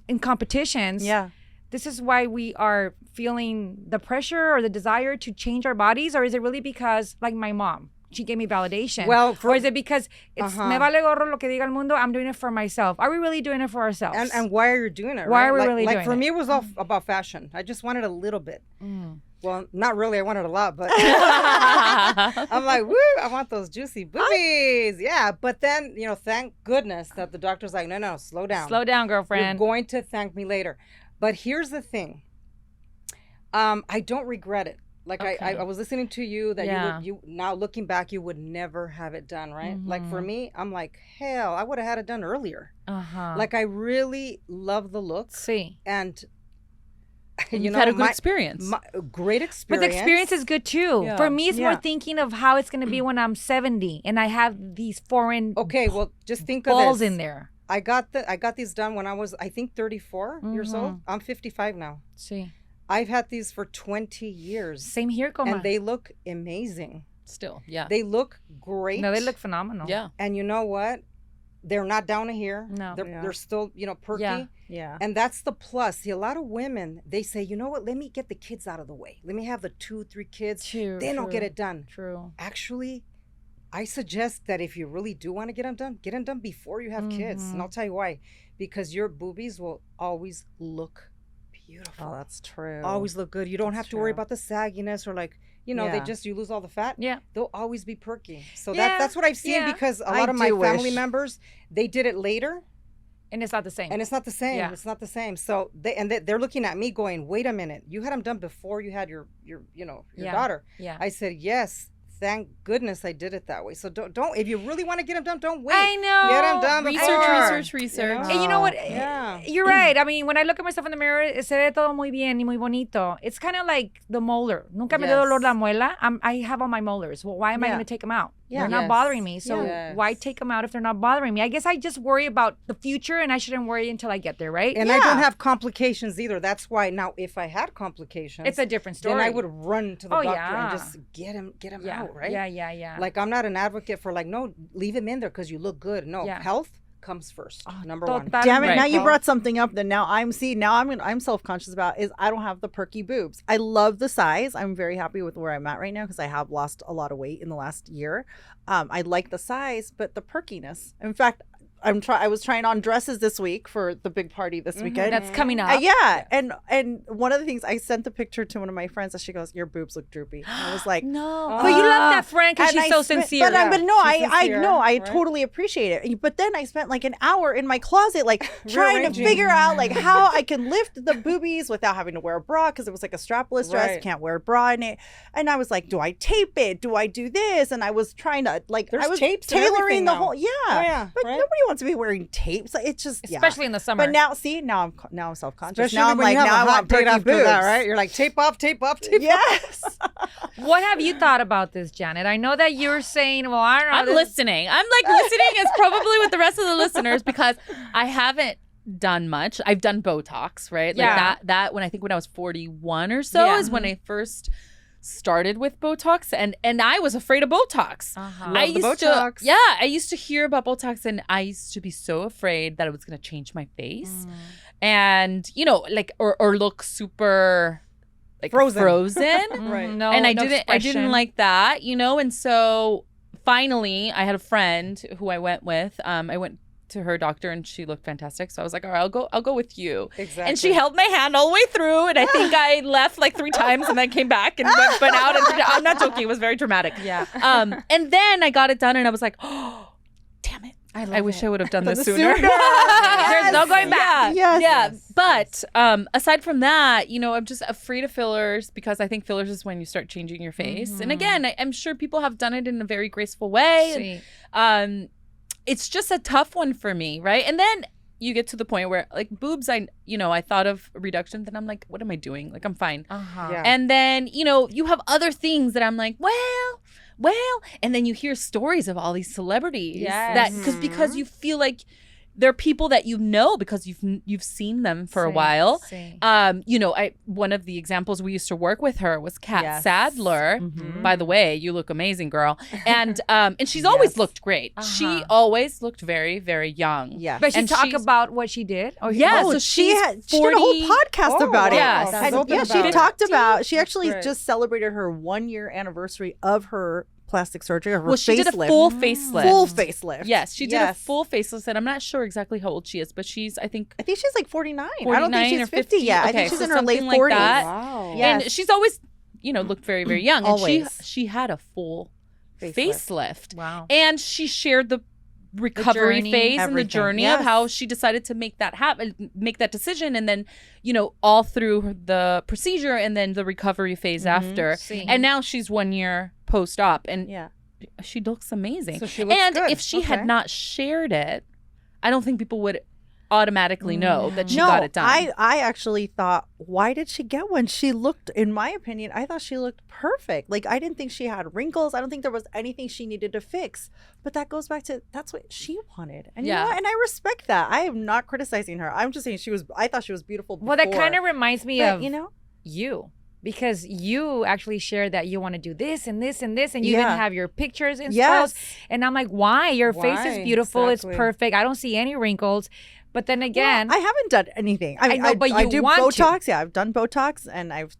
in competitions, Yeah. this is why we are feeling the pressure or the desire to change our bodies? Or is it really because, like my mom, she gave me validation? Well, or is it because it's Uh-huh. me vale gorro lo que diga el mundo, I'm doing it for myself? Are we really doing it for ourselves? And why are you doing it? Why right? are we like, really like doing for it? me, it was all about fashion. I just wanted a little bit. Well, not really. I wanted a lot, but I'm like, woo! I want those juicy boobies. Yeah, but then you know, thank goodness that the doctor's like, no, slow down. Slow down, You're girlfriend. going to thank me later. But here's the thing. I don't regret it. Like Okay. I was listening to you that Yeah. you now looking back, you would never have it done, right? Like for Mhm. me, I'm like, hell, I would have had it done earlier. Uh-huh. Like I really love the look see. and And you you've know had a good my- experience. great But experience. the experience is good too. Yeah. For me, it's more Yeah. thinking of how it's going to be when I'm 70 and I have these foreign Okay, well, just think of balls this. in there. I got these done when I was, I think, 34 years old. Mm-hmm. I'm 55 now. See. I've had these for 20 years, Same here, Coma. and they look amazing. Still, yeah. They look great. No, they look phenomenal. Yeah. And you know what? They're not down to here. No. They're still, perky. Yeah. Yeah. And that's the plus. See, a lot of women, they say, you know what? Let me get the kids out of the way. Let me have the 2-3 kids. True. Then I'll get true, it done. True. Actually, I suggest that if you really do want to get them done before you have kids. And I'll tell you why. Because your boobies will always look beautiful. Oh, that's true. Always look good. You don't That's have to worry true. about the sagginess or like, you Yeah. you lose all the fat. Yeah. They'll always be perky. So Yeah, that's what I've seen yeah. because a I lot of my do family wish. members, they did it later And it's not the same. and it's not the same. Yeah. It's not the same. So they're looking at me going, wait a minute, you had them done before you had your Yeah. daughter. yeah. I said, yes, thank goodness I did it that way. So don't if you really want to get them done, don't wait. I know. Get them done Research, before. research. And you know what? Yeah. You're right. I mean, when I look at myself in the mirror, se ve todo muy bien y muy bonito. It's kind of like the molar. Nunca me dio Yes. dolor la muela. I have all my molars. Well, why am I Yeah. going to take them out? Yeah. They're not Yes. bothering me. So Yes. why take them out if they're not bothering me? I guess I just worry about the future and I shouldn't worry until I get there, right? And I don't Yeah. have complications either. That's why now if I had complications, It's a different story. then I would run to the Oh, doctor yeah. and just get him yeah. out, right? Yeah. Like I'm not an advocate for like, no, leave him in there because you look good. No, Yeah. health comes first. Number one. Totalmente. Damn it! Right. Now you Well- brought something up that now I'm self-conscious about is I don't have the perky boobs. I love the size. I'm very happy with where I'm at right now because I have lost a lot of weight in the last year. I like the size, but the perkiness. In fact, I was trying on dresses this week for the big party this weekend. That's coming up. Yeah, and one of the things I sent the picture to one of my friends, and she goes, "Your boobs look droopy." And I was like, No, but you love that friend because she's so sincere. But no, I know, I right? totally appreciate it. But then I spent like an hour in my closet, like trying to figure out like how I can lift the boobies without having to wear a bra, because it was like a strapless dress. Right. Can't wear a bra in it. And I was like, do I tape it? Do I do this? And I was trying to There's I was tapes and tailoring everything the now. whole yeah, But right? nobody wants to be wearing tapes. Like, it's just especially in the summer. But now I'm self-conscious. Especially now I'm when like, you have now a I hot want date perky after boobs. that, right? You're like, tape off, tape off, tape off. Yes. What have you thought about this, Janet? I know that you're saying, well, I don't know. I'm listening. I'm like listening as probably with the rest of the listeners because I haven't done much. I've done Botox, right? Like Yeah. that when I was 41 or so Yeah. is when I first started with Botox, and I was afraid of Botox. Uh-huh. I Love the used Botox. to I used to hear about Botox, and I used to be so afraid that it was going to change my face. And like or look super like Frozen. Right. No, and I no didn't expression. like that, and so finally I had a friend who I went with. I went to her doctor and she looked fantastic, so I was like, all right, I'll go with you. Exactly. And she held my hand all the way through, and I think I left like 3 times and then came back and went out, and I'm not joking, it was very dramatic. Yeah. And then I got it done and I was like, oh damn it, I wish I would have done this sooner. There's no going back. Yeah, Yes. yeah. But aside from that, I'm just afraid of fillers because I think fillers is when you start changing your face. And again, I'm sure people have done it in a very graceful way. And, it's just a tough one for me, right? And then you get to the point where like boobs, I thought of reduction, then I'm like, what am I doing? Like, I'm fine. Uh-huh. Yeah. And then, you have other things that I'm like, well, and then you hear stories of all these celebrities Yes. because you feel like they're people that because you've seen them for a while. See. One of the examples we used to work with her was Kat Yes. Sadler. Mhm. By the way, you look amazing, girl. And she's always looked great. She Uh-huh. always looked very, very young. Yeah. But she And talk she's- about what she did? Or Yeah, Oh, so she she's did a whole 40 podcast Oh, about it. wow. She's And open yeah, about she it. talked about. She actually great. just celebrated her 1-year anniversary of her plastic surgery, of her Well, she did a facelift. full facelift. Full facelift. Yes, she did Yes. a full facelift, and I'm not sure exactly how old she is, but she's, I think, I think she's like 49. I 49 don't think she's or 50 yet. I Okay, think she's so in her late something like 40s. that. Wow. Yeah. and she's always, looked very, very young. Always. And she had a full Facelift. facelift. Wow. And she shared the recovery journey, phase and the everything. journey Yes. of how she decided to make that happen, make that decision, and then all through the procedure and then the recovery phase after. See. And now she's 1 year post-op, and Yeah. she looks amazing. So she looks and good. if she Okay. had not shared it, I don't think people would automatically know that she no, got it done. I actually thought, why did she get one? She looked, in my opinion, I thought she looked perfect. Like, I didn't think she had wrinkles. I don't think there was anything she needed to fix. But that goes back to, that's what she wanted. And you know Yeah. what? And I respect that. I am not criticizing her. I'm just saying I thought she was beautiful before. Well, that kind of reminds me But, of you know? you. Because you actually shared that you want to do this and this and this, and you even Yeah. have your pictures and Yes. stuff. And I'm like, why? Your face is Why? beautiful. Exactly. It's perfect. I don't see any wrinkles. But then again, Well, I haven't done anything. I mean, know, but I you do want to. Botox. Yeah, I've done Botox, and I've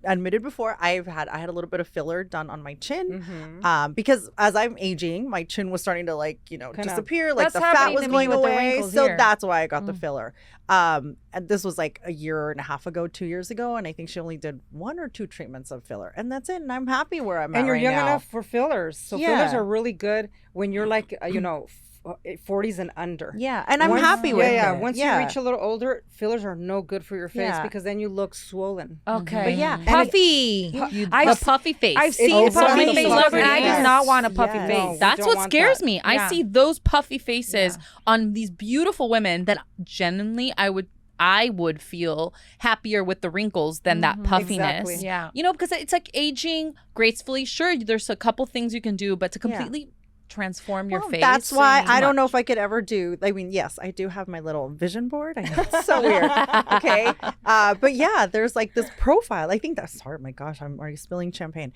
admitted before I had a little bit of filler done on my chin, Mhm. because as I'm aging, my chin was starting to Kinda- disappear, like That's the fat happening was to me going with the away. wrinkles So here. that's why I got the Mm. filler. And this was like a year and a half ago, 2 years ago, and I think she only did 1 or 2 treatments of filler, and that's it. And I'm happy where I'm at And you're right young now. enough for fillers. So Yeah. fillers are really good when you're like, 40s and under. Yeah, and I'm Once- happy with yeah. it. Once yeah. you reach a little older, fillers are no good for your face Yeah. because then you look swollen. okay. But yeah, and puffy. The puffy face. I've seen It's puffy so faces, celebrity. and I do Yes. not want a puffy Yes. face. No. That's don't what want scares that. me. I Yeah. see those puffy faces on these beautiful women that genuinely I would feel happier with the wrinkles than that puffiness. Exactly. Yeah. Because it's like aging gracefully. Sure, there's a couple things you can do, but to completely transform your Well, face. That's why too I don't know much. if I could ever do. I mean, yes, I do have my little vision board. I know it's so weird. Okay, but yeah, there's like this profile. I think that's sorry. My gosh, I'm already spilling champagne.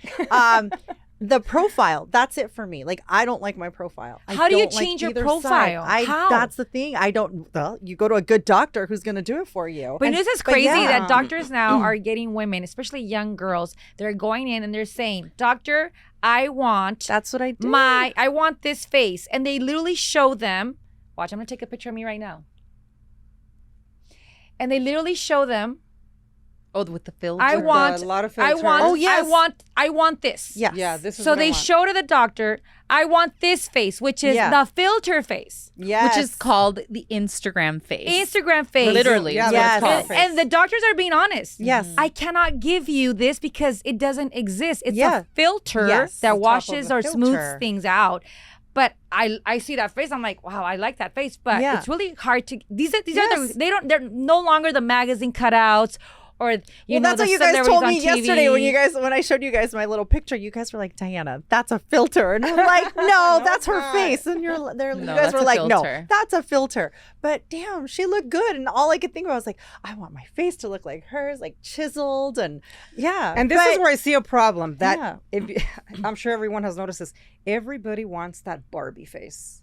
The profile, that's it for me. Like, I don't like my profile. I How do you don't like change your either profile? side. How? That's the thing. I don't. Well, you go to a good doctor who's going to do it for you. But this is crazy yeah. that doctors now are getting women, especially young girls. They're going in and they're saying, "Doctor, I want That's what I do. I want this face," and they literally show them Watch, I'm gonna take a picture of me right now. And they literally show them. Oh, with the filter. I want. a lot of I filters. want. Oh, yes. I want this. Yes. Yeah, this is So what I they want. show to the doctor, I want this face, which is Yeah. the filter face, Yes. Which is called the Instagram face. Instagram face. Literally. Yeah, is what it's Yes. called. And the doctors are being honest. Yes. I cannot give you this because it doesn't exist. It's Yeah. a filter Yes. that On top of washes the or filter. smooths things out. But I see that face. I'm like, wow, I like that face. But Yeah. it's really hard to. These are Yes. they're no longer the magazine cutouts or you know that's the what you guys celebrities told on me TV. yesterday when I showed you guys my little picture. You guys were like, Diana, that's a filter, and I'm like, no, that's her not. face. And you guys that's were a like, no, filter. that's a filter. But damn, she looked good, and all I could think about was like, I want my face to look like hers, like chiseled, and yeah. And this is where I see a problem. That Yeah. if I'm sure everyone has noticed this. Everybody wants that Barbie face.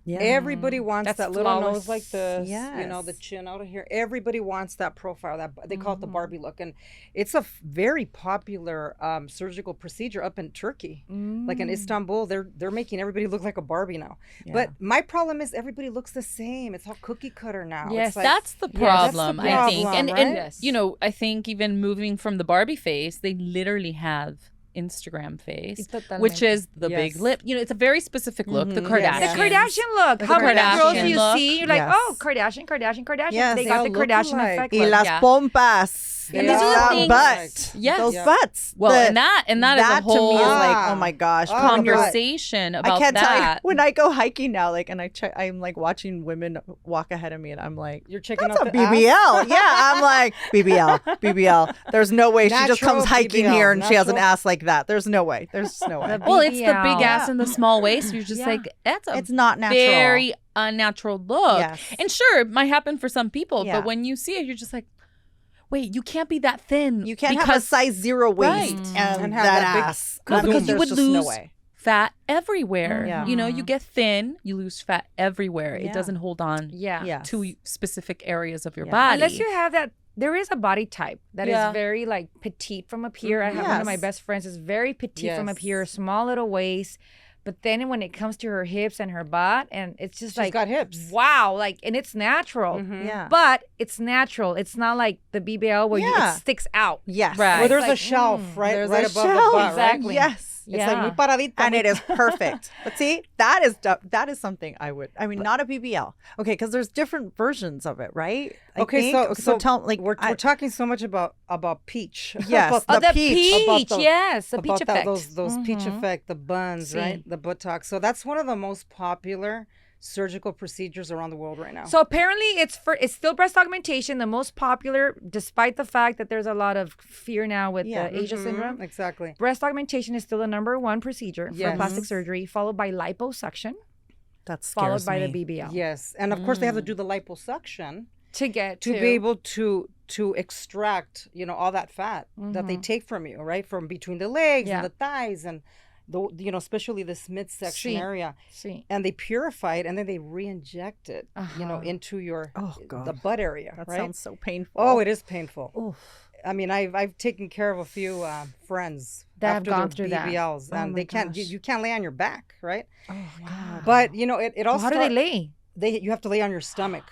yeah. Everybody wants That's that little flawless. nose like this, Yes. the chin out of here. Everybody wants that profile. That they call it Mm-hmm. the Barbie look, and it's a very popular surgical procedure up in Turkey, like in Istanbul. They're making everybody look like a Barbie now. Yeah. But my problem is everybody looks the same. It's all cookie cutter now. Yes, It's like, That's the Yes. problem, That's the I think. problem, And right? you know, I think even moving from the Barbie face, they literally have Instagram face, which is the big Yes. lip. You know, it's a very specific look. The Mhm. Kardashians. The Kardashian look. The How many Kardashian girls do you look. see? You're like, Yes. oh, Kardashian. Yes. They They got all the look Kardashian alike. effect. Y look. las Yeah. pompas. And these are the that things- butt. Yes. Those Yeah. butts. Well, The- and that is a to me whole is like, Ah. oh my gosh. Oh, conversation I about can't tell you that. when I go hiking now, like, and I'm like watching women walk ahead of me, and I'm like, You're checking that's out a the ass? BBL. Yeah, I'm like BBL. There's no way she just Natural comes hiking BBL, here and she has an natural. ass like that. There's no way. There's no way. Well, it's the big BBL. ass and the small waist. You're just Yeah. like, that's a It's not natural. very unnatural look. Yes. And sure, it might happen for some people, Yeah. but when you see it, you're just like, wait, you can't be that thin. You can't have a because size 0 waist Right. and, And have that that big ass. No, I mean, because you there's would just no lose way. fat everywhere. Yeah. You know, you get thin, you lose fat everywhere. Yeah. It doesn't hold on Yeah. Yeah. to specific areas of your Yeah. body. Unless you have that, there is a body type that is Yeah. very like petite from up here. I have one of my Yes. best friends is very petite from up Yes. here, small little waist. But then when it comes to her hips and her butt, and it's just She's like, got hips. wow, like, and it's natural. Mhm. Yeah. But it's natural. It's not like the BBL where Yeah. it sticks out. Yes. Right. Where there's Like, a shelf, right? There's right a above shelf. the butt, right? Exactly. Yes. It's Yeah. like muy paradita. And it is perfect. But see, that is something I would. I mean, not a BBL. Okay, because there's different versions of it, right? I Okay, think. so tell like we're talking so much about peach. Yes, Oh, the the peach. peach. About the- Yes, the about peach that, effect. those peach Mhm. effect, the buns, See. right? The Botox. So that's one of the most popular surgical procedures around the world right now. So apparently it's still breast augmentation, the most popular, despite the fact that there's a lot of fear now with Yeah. the Asia Mhm, syndrome. Exactly. Breast augmentation is still the #1 procedure for Yes. plastic surgery, followed by liposuction, that followed scares by me. the BBL. Yes, and of course they have to do the liposuction To get to be able to extract, all that fat that they take from you, right? From between the legs Yeah. and the thighs and especially this midsection Sí. area. see. And they purify it and then they re-inject it, Uh-huh. into your Oh, God. the butt area, That right? sounds so painful. Oh, it is painful. Oof. I mean, I've taken care of a few friends That have after gone their through that. BBLs, Oh and my they can't. You, gosh. you can't lay on your back, right? Oh, God. But it all Well, how do they lay? you have to lay on your stomach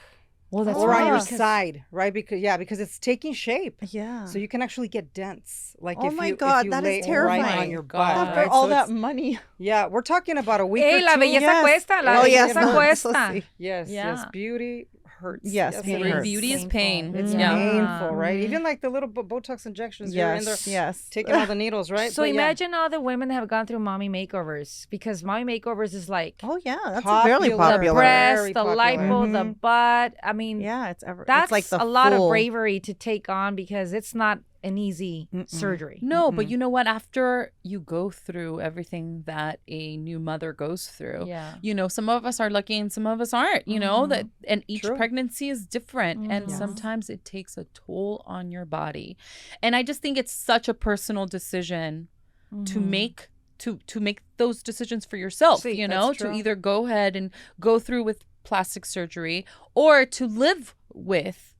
Well, that's or on your right. side, right? Because it's taking shape. Yeah. So you can actually get dents. Like Oh if my you, God, if you that is lay right terrifying. on your God. butt. After right? all So that it's- money. yeah, we're talking about a week Hey, or la two. belleza Yes. cuesta. La Oh, belleza yes, no, cuesta. so Yes, Yeah. yes, beauty hurts. Yes, it pain hurts. hurts. Beauty is pain. It's Yeah. painful, right? Mhm. Even like the little Botox injections, you're in there Yes. Yes. taking all the needles, right? So But yeah. imagine all the women that have gone through mommy makeovers, because mommy makeovers is like Oh yeah, that's Popular. really the popular. breast, Very the popular. lipo, the Mhm. butt. I mean, Yeah, it's that's like the a lot full- of bravery to take on, because it's not an easy Mm-mm. surgery. No, but you know what? After you go through everything that a new mother goes through, Yeah. some of us are lucky and some of us aren't, that, and each True. pregnancy is different. And Yes. sometimes it takes a toll on your body. And I just think it's such a personal decision to make, to make those decisions for yourself, See, that's to true. either go ahead and go through with plastic surgery or to live with,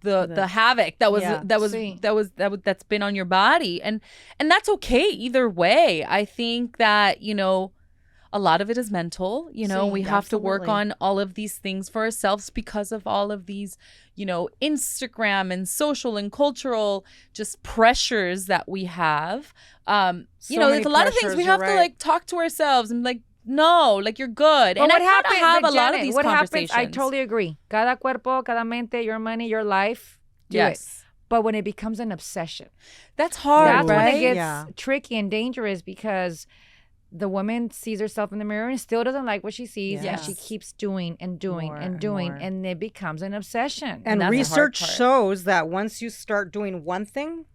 the havoc Yeah. See. that's been on your body, and that's okay either way. I think that a lot of it is mental. You know, Sí, we have to work absolutely. on all of these things for ourselves because of all of these, you know, Instagram and social and cultural just pressures that we have. You So know, many there's a lot of things pressures, we you're have to right. like talk to ourselves and like, no, like you're good. But And what I kinda happens? have but a lot of Janet, these what conversations. happens? I totally agree. Cada cuerpo, cada mente, your money, your life. Do it. Yes. But when it becomes an obsession, That's hard, that's right? when it gets Yeah. tricky and dangerous because the woman sees herself in the mirror and still doesn't like what she sees, and she Yes. keeps doing and doing More and and doing, more. and it becomes an obsession. And that's the hard research part. shows that once you start doing one thing,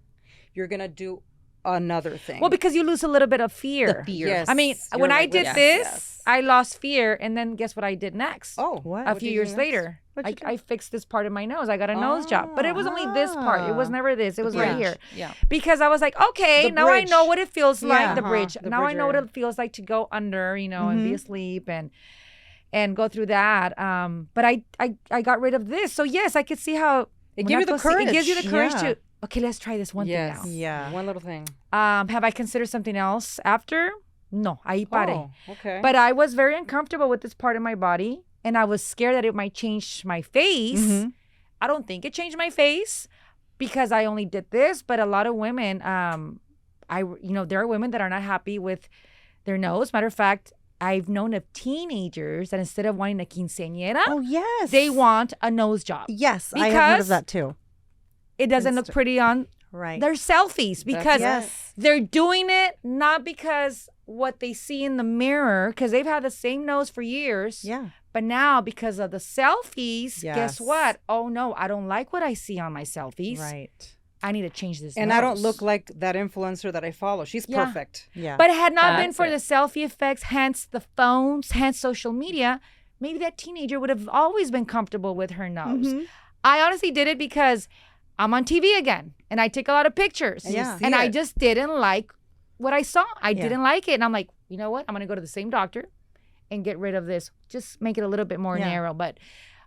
you're gonna do another thing. Well, because you lose a little bit of fear. The fear. Yes. I mean, You're when I like, did yes, this, yes. I lost fear, and then guess what I did next? Oh, What? A did few you years do next? later, What'd you I do? fixed this part of my nose. I got a nose job, but it was only this part. It was Ah. never this. It was right bridge. here. Yeah. Because I was like, okay, The now I know bridge. what it feels Yeah. like, the Uh-huh, bridge. the Now I bridge know what area. it feels like to go under, you know, and be Mhm. asleep and go through that. But I got rid of this. So yes, I could see how It una gave you the cosi- It gives you the courage. courage Yeah. to okay, let's try this one Yes. thing Yeah. One little thing. now. Have I considered something else after? No, ahí pare. Oh, okay. But I was very uncomfortable with this part of my body, and I was scared that it might change my face. Mhm. I don't think it changed my face because I only did this, but a lot of women, there are women that are not happy with their nose. Matter of fact, I've known of teenagers that instead of wanting a quinceañera, Oh yes. they want a nose job. Yes, I have heard Because- of that too. It doesn't look Insta- pretty on Right. their selfies because Yes. they're doing it not because what they see in the mirror, because they've had the same nose for years. Yeah. But now, because of the selfies, guess Yes. what? Oh no, I don't like what I see on my selfies. Right. I need to change this. And I don't nose. look like that influencer that I follow. She's Yeah. perfect. Yeah. But had not been That's for it. the selfie effects, hence the phones, hence social media, maybe that teenager would have always been comfortable with her nose. Mhm. I honestly did it because I'm on TV again and I take a lot of pictures. And you Yeah. see And I it. just didn't like what I saw. I Yeah. didn't like it. And I'm like, you know what? I'm going to go to the same doctor and get rid of this. Just make it a little bit more Yeah. narrow. But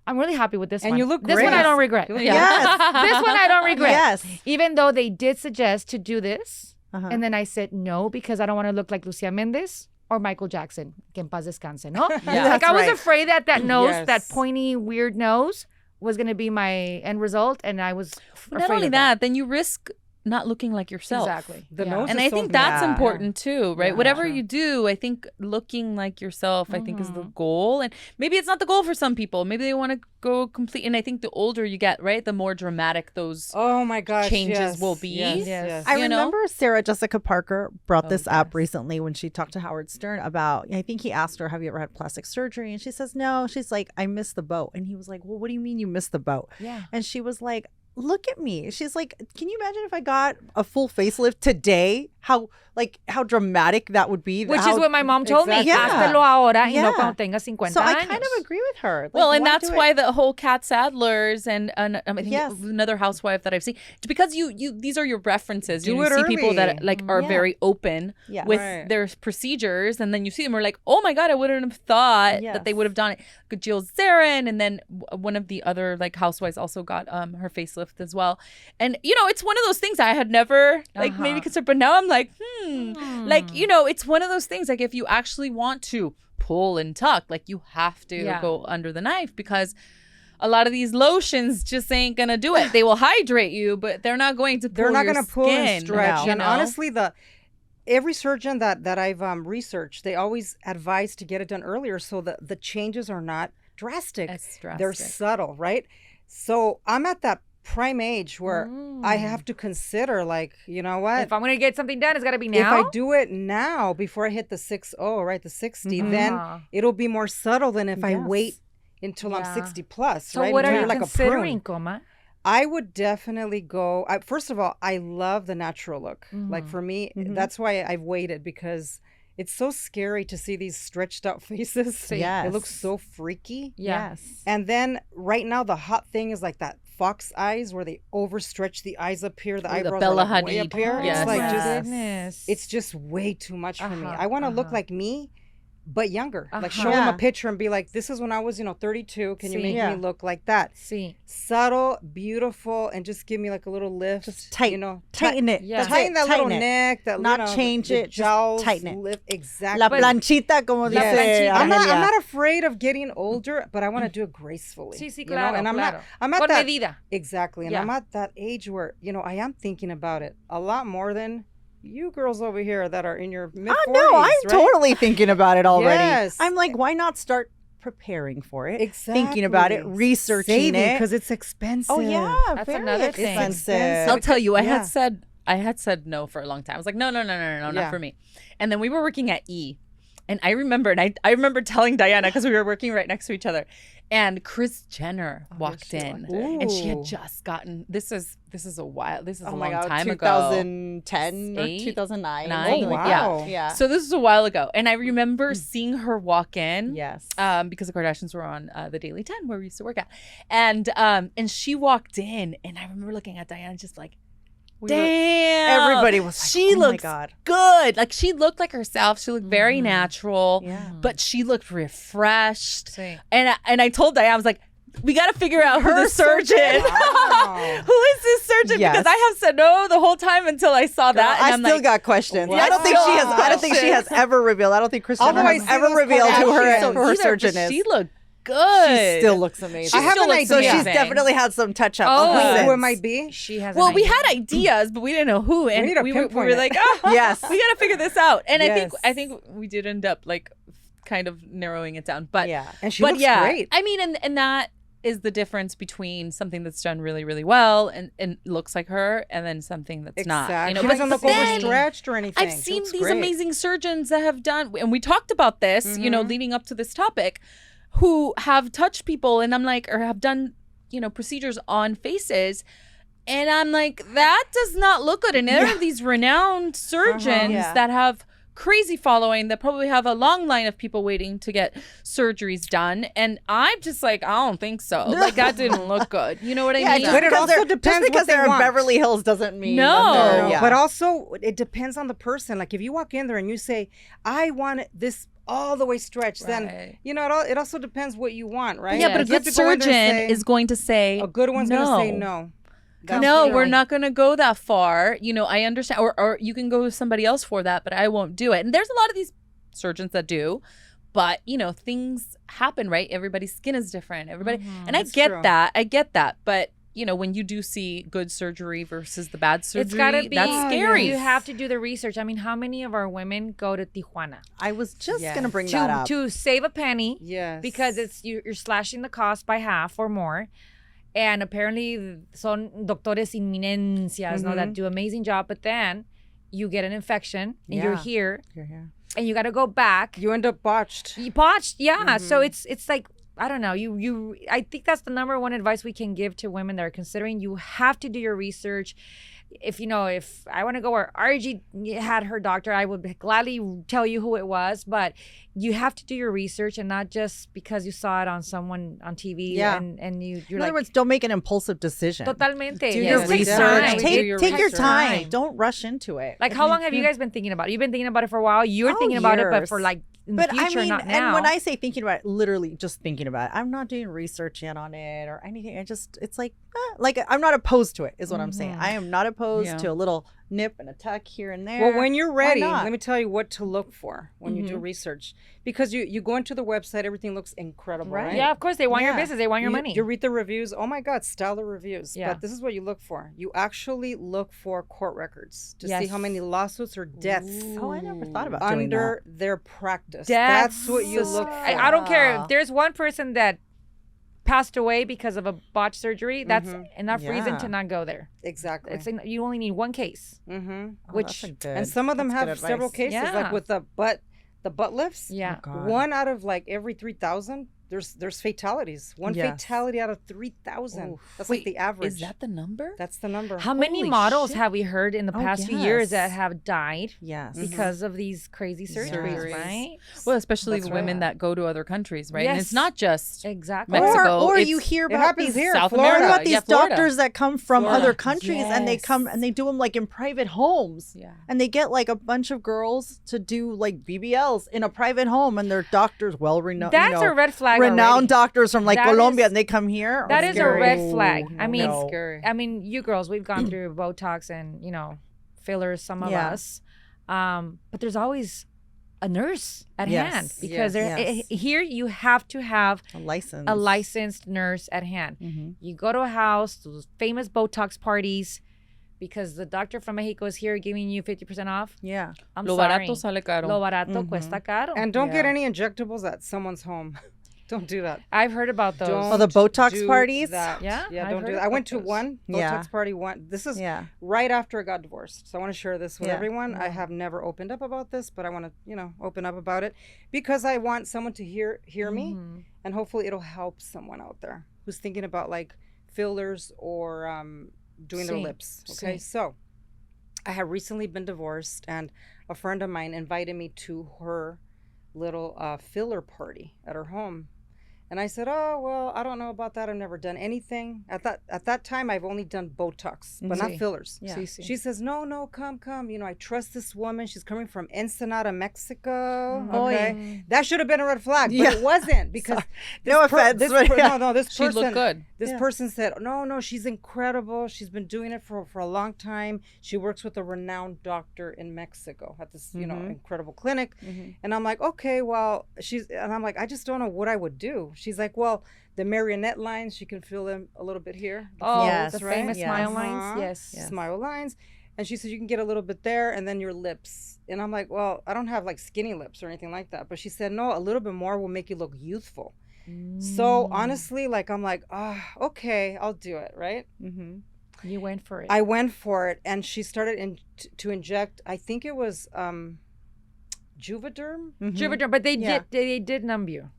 I'm really happy with this And one. you look This one I great. don't regret. You look- Yes. This one I don't regret. Yes. Even though they did suggest to do this. Uh-huh. And then I said no because I don't want to look like Lucia Mendez or Michael Jackson. Que en paz descanse, no? Like That's I was right. afraid that nose, Yes. that pointy, weird nose was going to be my end result. And I was Not afraid only of that, then you risk not looking like yourself. Exactly. The Yeah. nose And is I so think that's Yeah. important too, right? Yeah. Whatever True. you do, I think looking like yourself, I think is the Mhm. goal. And maybe it's not the goal for some people. Maybe they want to go complete. And I think the older you get, right, the more dramatic those. Oh my gosh. changes yes. will be. Yes. Yes. yes. I you know? remember Sarah Jessica Parker brought Oh, this up yes. recently when she talked to Howard Stern about, I think he asked her, have you ever had plastic surgery? And she says, no. She's like, I missed the boat. And he was like, well, what do you mean you missed the boat? Yeah. And she was like, look at me. She's like, can you imagine if I got a full facelift today? How dramatic that would be? Which How- is what my mom told me. Exactly. Yeah. Hazlo ahora y no Yeah. cuando tengas 50 So I años. kind of agree with her. Like, Well, and why that's do it? why the whole Kat Sadler's and I think Yes. another housewife that I've seen, because you these are your references. Do you it see people that early. like are Yeah. very open Yeah. with Right. their procedures, and then you see them, we're like, oh my god, I wouldn't have thought that they Yes. would have done it. Like Jill Zarin, and then one of the other like housewives also got her facelift as well. And it's one of those things I had never like maybe Uh-huh. considered, but now I'm like, like it's one of those things like if you actually want to pull and tuck, like you have to Yeah. go under the knife because a lot of these lotions just ain't gonna do it. They will hydrate you, but they're not going to pull They're not your going to pull and skin, stretch. you And know? honestly, every surgeon that I've researched, they always advise to get it done earlier so that the changes are not drastic. That's They're drastic. subtle, right? So I'm at that prime age where I have to consider, like, you know what? If I'm going to get something done, it's got to be If now. I do it now before I hit the 60, right, the 60, then Uh-huh. it'll be more subtle than if I Yes. wait until I'm Yeah. 60 plus, So right? what Until are you're you like a considering, prune. Coma? I would definitely go. First of all, I love the natural look. Like for me, that's why I've waited, because it's so scary to see these stretched out faces. Yes. It looks so freaky. Yeah. Yes. And then right now, the hot thing is like that fox eyes where they overstretch the eyes up here. The Ooh, the eyebrows Bella are like way Hadid. up here. Yes. It's like my just, goodness. it's just way too much for me. Uh-huh, I want to look uh-huh. like me, but younger. Like show Uh-huh. them Yeah. a picture and be like, this is when I was, 32. Can you See. make Yeah. me look like that? See. Subtle, beautiful, and just give me like a little lift. Just tight- you know, Tighten it. Yeah. That's tighten it. that little Tighten it. neck, that Not change change it, just jowls, tighten it. lift. Exactly. La planchita, como dice planchita. I'm Argelia. not afraid of getting older, but I want to do it gracefully. Sí, sí, you know? claro, And I'm claro. I'm at Con that medida. exactly, and Yeah. I'm at that age where I am thinking about it a lot more than you girls over here that are in your mid 40s. Oh, no, I'm right? totally thinking about it already. Yes. I'm like, why not start preparing for it? Exactly. Thinking about it, researching it. because it's expensive. Oh, yeah. That's very another thing. expensive. I'll tell you, I Yeah. had said no for a long time. I was like, no, Yeah. not for me. And then we were working at E. And I remember, I remember telling Diana, because we were working right next to each other, and Kris Jenner walked in, and she had Ooh. just gotten. This is a while. This is Oh a my long God, time ago. 2010 or 8, 2009. 9, something like that. wow. Yeah. So this is a while ago, and I remember seeing her walk in. Yes. Because the Kardashians were on the Daily 10 where we used to work at, and she walked in, and I remember looking at Diana just like, damn, Everybody was like, she oh my looks God. good. Like she looked like herself. She looked very natural, Yeah. but she looked refreshed. See. And I told Diana, I was like, we got to figure out who Her the surgeon. Wow. Who is this surgeon? Yes. Because I have said no the whole time until I saw that. And I I'm still like, got questions. what? I don't think she has. I don't think she has Questions. ever revealed. I don't think Kris Jenner Although I has see ever those revealed who Kardashians. her either, surgeon but is. she looked good. She still looks amazing. I have still an looks idea. So she's amazing. definitely had some touch up. Oh, Who it might be? She has. Well, an we idea. had ideas, but we didn't know who, and need to we were pinpoint like, it. oh, Yes. we got to figure this out. And Yes. I think we did end up like kind of narrowing it down. But Yeah. And she but looks yeah, great. I mean, and that is the difference between something that's done really, really well and looks like her, and then something that's not. Exactly. You know, She but doesn't look then overstretched or anything. I've She seen looks these great. amazing surgeons that have done, and we talked about this, Mm-hmm. leading up to this topic, who have touched people, and I'm like, or have done, procedures on faces. And I'm like, that does not look good. And there are these renowned surgeons Yeah. that have crazy following, that probably have a long line of people waiting to get surgeries done. And I'm just like, I don't think so. Like, that didn't look good. You know what I Yeah, mean? just But it because also they're, depends just because what they they're in want. Beverly Hills doesn't mean No. that they're- No, yeah. but also it depends on the person. Like if you walk in there and you say, I want this all the way stretched, then Right. it also depends what you want, right? Yeah, but a You have good to go in there surgeon and say- is going to say, a good one's no. gonna say no. That's No, the we're only- not going to go that far. I understand. Or you can go with somebody else for that, but I won't do it. And there's a lot of these surgeons that do. But, things happen, right? Everybody's skin is different. Everybody. And I That's get true. that. I get that. But, when you do see good surgery versus the bad surgery, It's gotta be. that's scary. You have to do the research. I mean, how many of our women go to Tijuana I was just Yes. gonna bring that up. to save a penny? Yes. Because you're slashing the cost by half or more. And apparently son doctores inminencias, no, that do amazing job, but then you get an infection and you're Yeah. here You're here. and you got to go back. you end up botched. You botched, yeah. So it's like, I don't know. I think that's the number one advice we can give to women that are considering. You have to do your research. If I want to go where RG had her doctor, I would gladly tell you who it was. But you have to do your research, and not just because you saw it on someone on TV. Yeah. And you're In like, other words, don't make an impulsive decision. totalmente. Do It your takes research. time. Do Take your your research. time. Don't rush into it. Like, how long have you guys been thinking about it? You've been thinking about it for a while. You're Oh, thinking about it, but years. for like in But the future, I mean, not now. and when I say thinking about it, literally just thinking about it. I'm not doing research yet on it or anything. It's like I'm not opposed to it, is what I'm saying. I am not opposed Yeah. to a little nip and a tuck here and there. Well, when you're ready, not? let me tell you what to look for when you do research. Because you go into the website, everything looks incredible, right? yeah, of course, they want your Yeah. business. They want your money. You read the reviews. Oh my God, stellar reviews. Yeah. But this is what you look for. You actually look for court records to see how Yes. many lawsuits or deaths Oh, I never thought about doing under their practice. Deaths. That's what you look for. I don't care if there's one person that passed away because of a botched surgery. That's enough reason Yeah. to not go there. Exactly. You only need one case. Mm-hmm. Oh, which- that's a good- And some of them that's good have several advice. cases, Yeah. like with the butt lifts. Yeah. God. One out of like every 3,000 there's fatalities. One Yes. fatality out of 3,000. That's like the average. Is that the number? That's the number. How many Holy models shit. have we heard in the Oh, past few years that yes. have died Yes. because of these crazy surgeries, Surgeries. right? Well, especially That's the women right. that go to other countries, right? And Yes. it's not just Exactly. Mexico. Or it's- you hear It about happens these here. South Florida. What America. about these Yeah, Florida. doctors that come from Florida. other countries and they Yes. come and they do them like in private homes Yeah. and they get like a bunch of girls to do like BBLs in a private home and they're doctors well renowned. That's a red flag. renowned already. doctors from like That Colombia is- and they come here. That is a red Oh, flag. I mean, no. Scary. I mean, you girls, we've gone through Botox and fillers. Some of Yeah. us, but there's always a nurse at Yes. hand because Yes. here you have to have a license. a licensed nurse at hand. Mhm. You go to a house, those famous Botox parties, because the doctor from Mexico is here giving you 50% off. Yeah. I'm Lo sorry. barato sale caro. Lo barato Mhm. cuesta caro. And don't get Yeah. any injectables at someone's home. Don't do that. I've heard about those. Don't Oh, the Botox do parties? that. Yeah, Yeah, I've don't do heard that. I went to about those. one Botox Yeah. party one. This is Yeah. right after I got divorced. So I want to share this with Yeah. everyone. I have never opened up about this, but I want to, open up about it because I want someone to hear me Mhm. and hopefully it'll help someone out there who's thinking about like fillers or doing their Sí, lips. Okay? sí. So I have recently been divorced and a friend of mine invited me to her little filler party at her home. And I said, "Oh, well, I don't know about that. I've never done anything." At that time, I've only done Botox, but not Sí. fillers. Yeah. Sí, sí. She says, "No, come. I trust this woman. She's coming from Ensenada, Mexico. Oh, Okay, that should have been a red flag, but Yeah. it wasn't because No offense, This but yeah. this She person, looked good. this Yeah. person said, "No, she's incredible. She's been doing it for a long time. She works with a renowned doctor in Mexico at this, incredible clinic." Mhm. And I'm like, "Okay, well, I'm like, I just don't know what I would do." She's like, "Well, the marionette lines, she can feel them a little bit here. The Oh, Yes, the right? famous Yes. smile Uh-huh. lines. Yes. Yes. Smile lines." And she said, "You can get a little bit there and then your lips." And I'm like, "Well, I don't have like skinny lips or anything like that." But she said, "No, a little bit more will make you look youthful." So honestly, like, I'm like, okay, I'll do it, right? Mhm. You went for it. I went for it, and she started to inject. I think it was Juvederm. Mhm. Jupiter, but they Yeah. did numb you.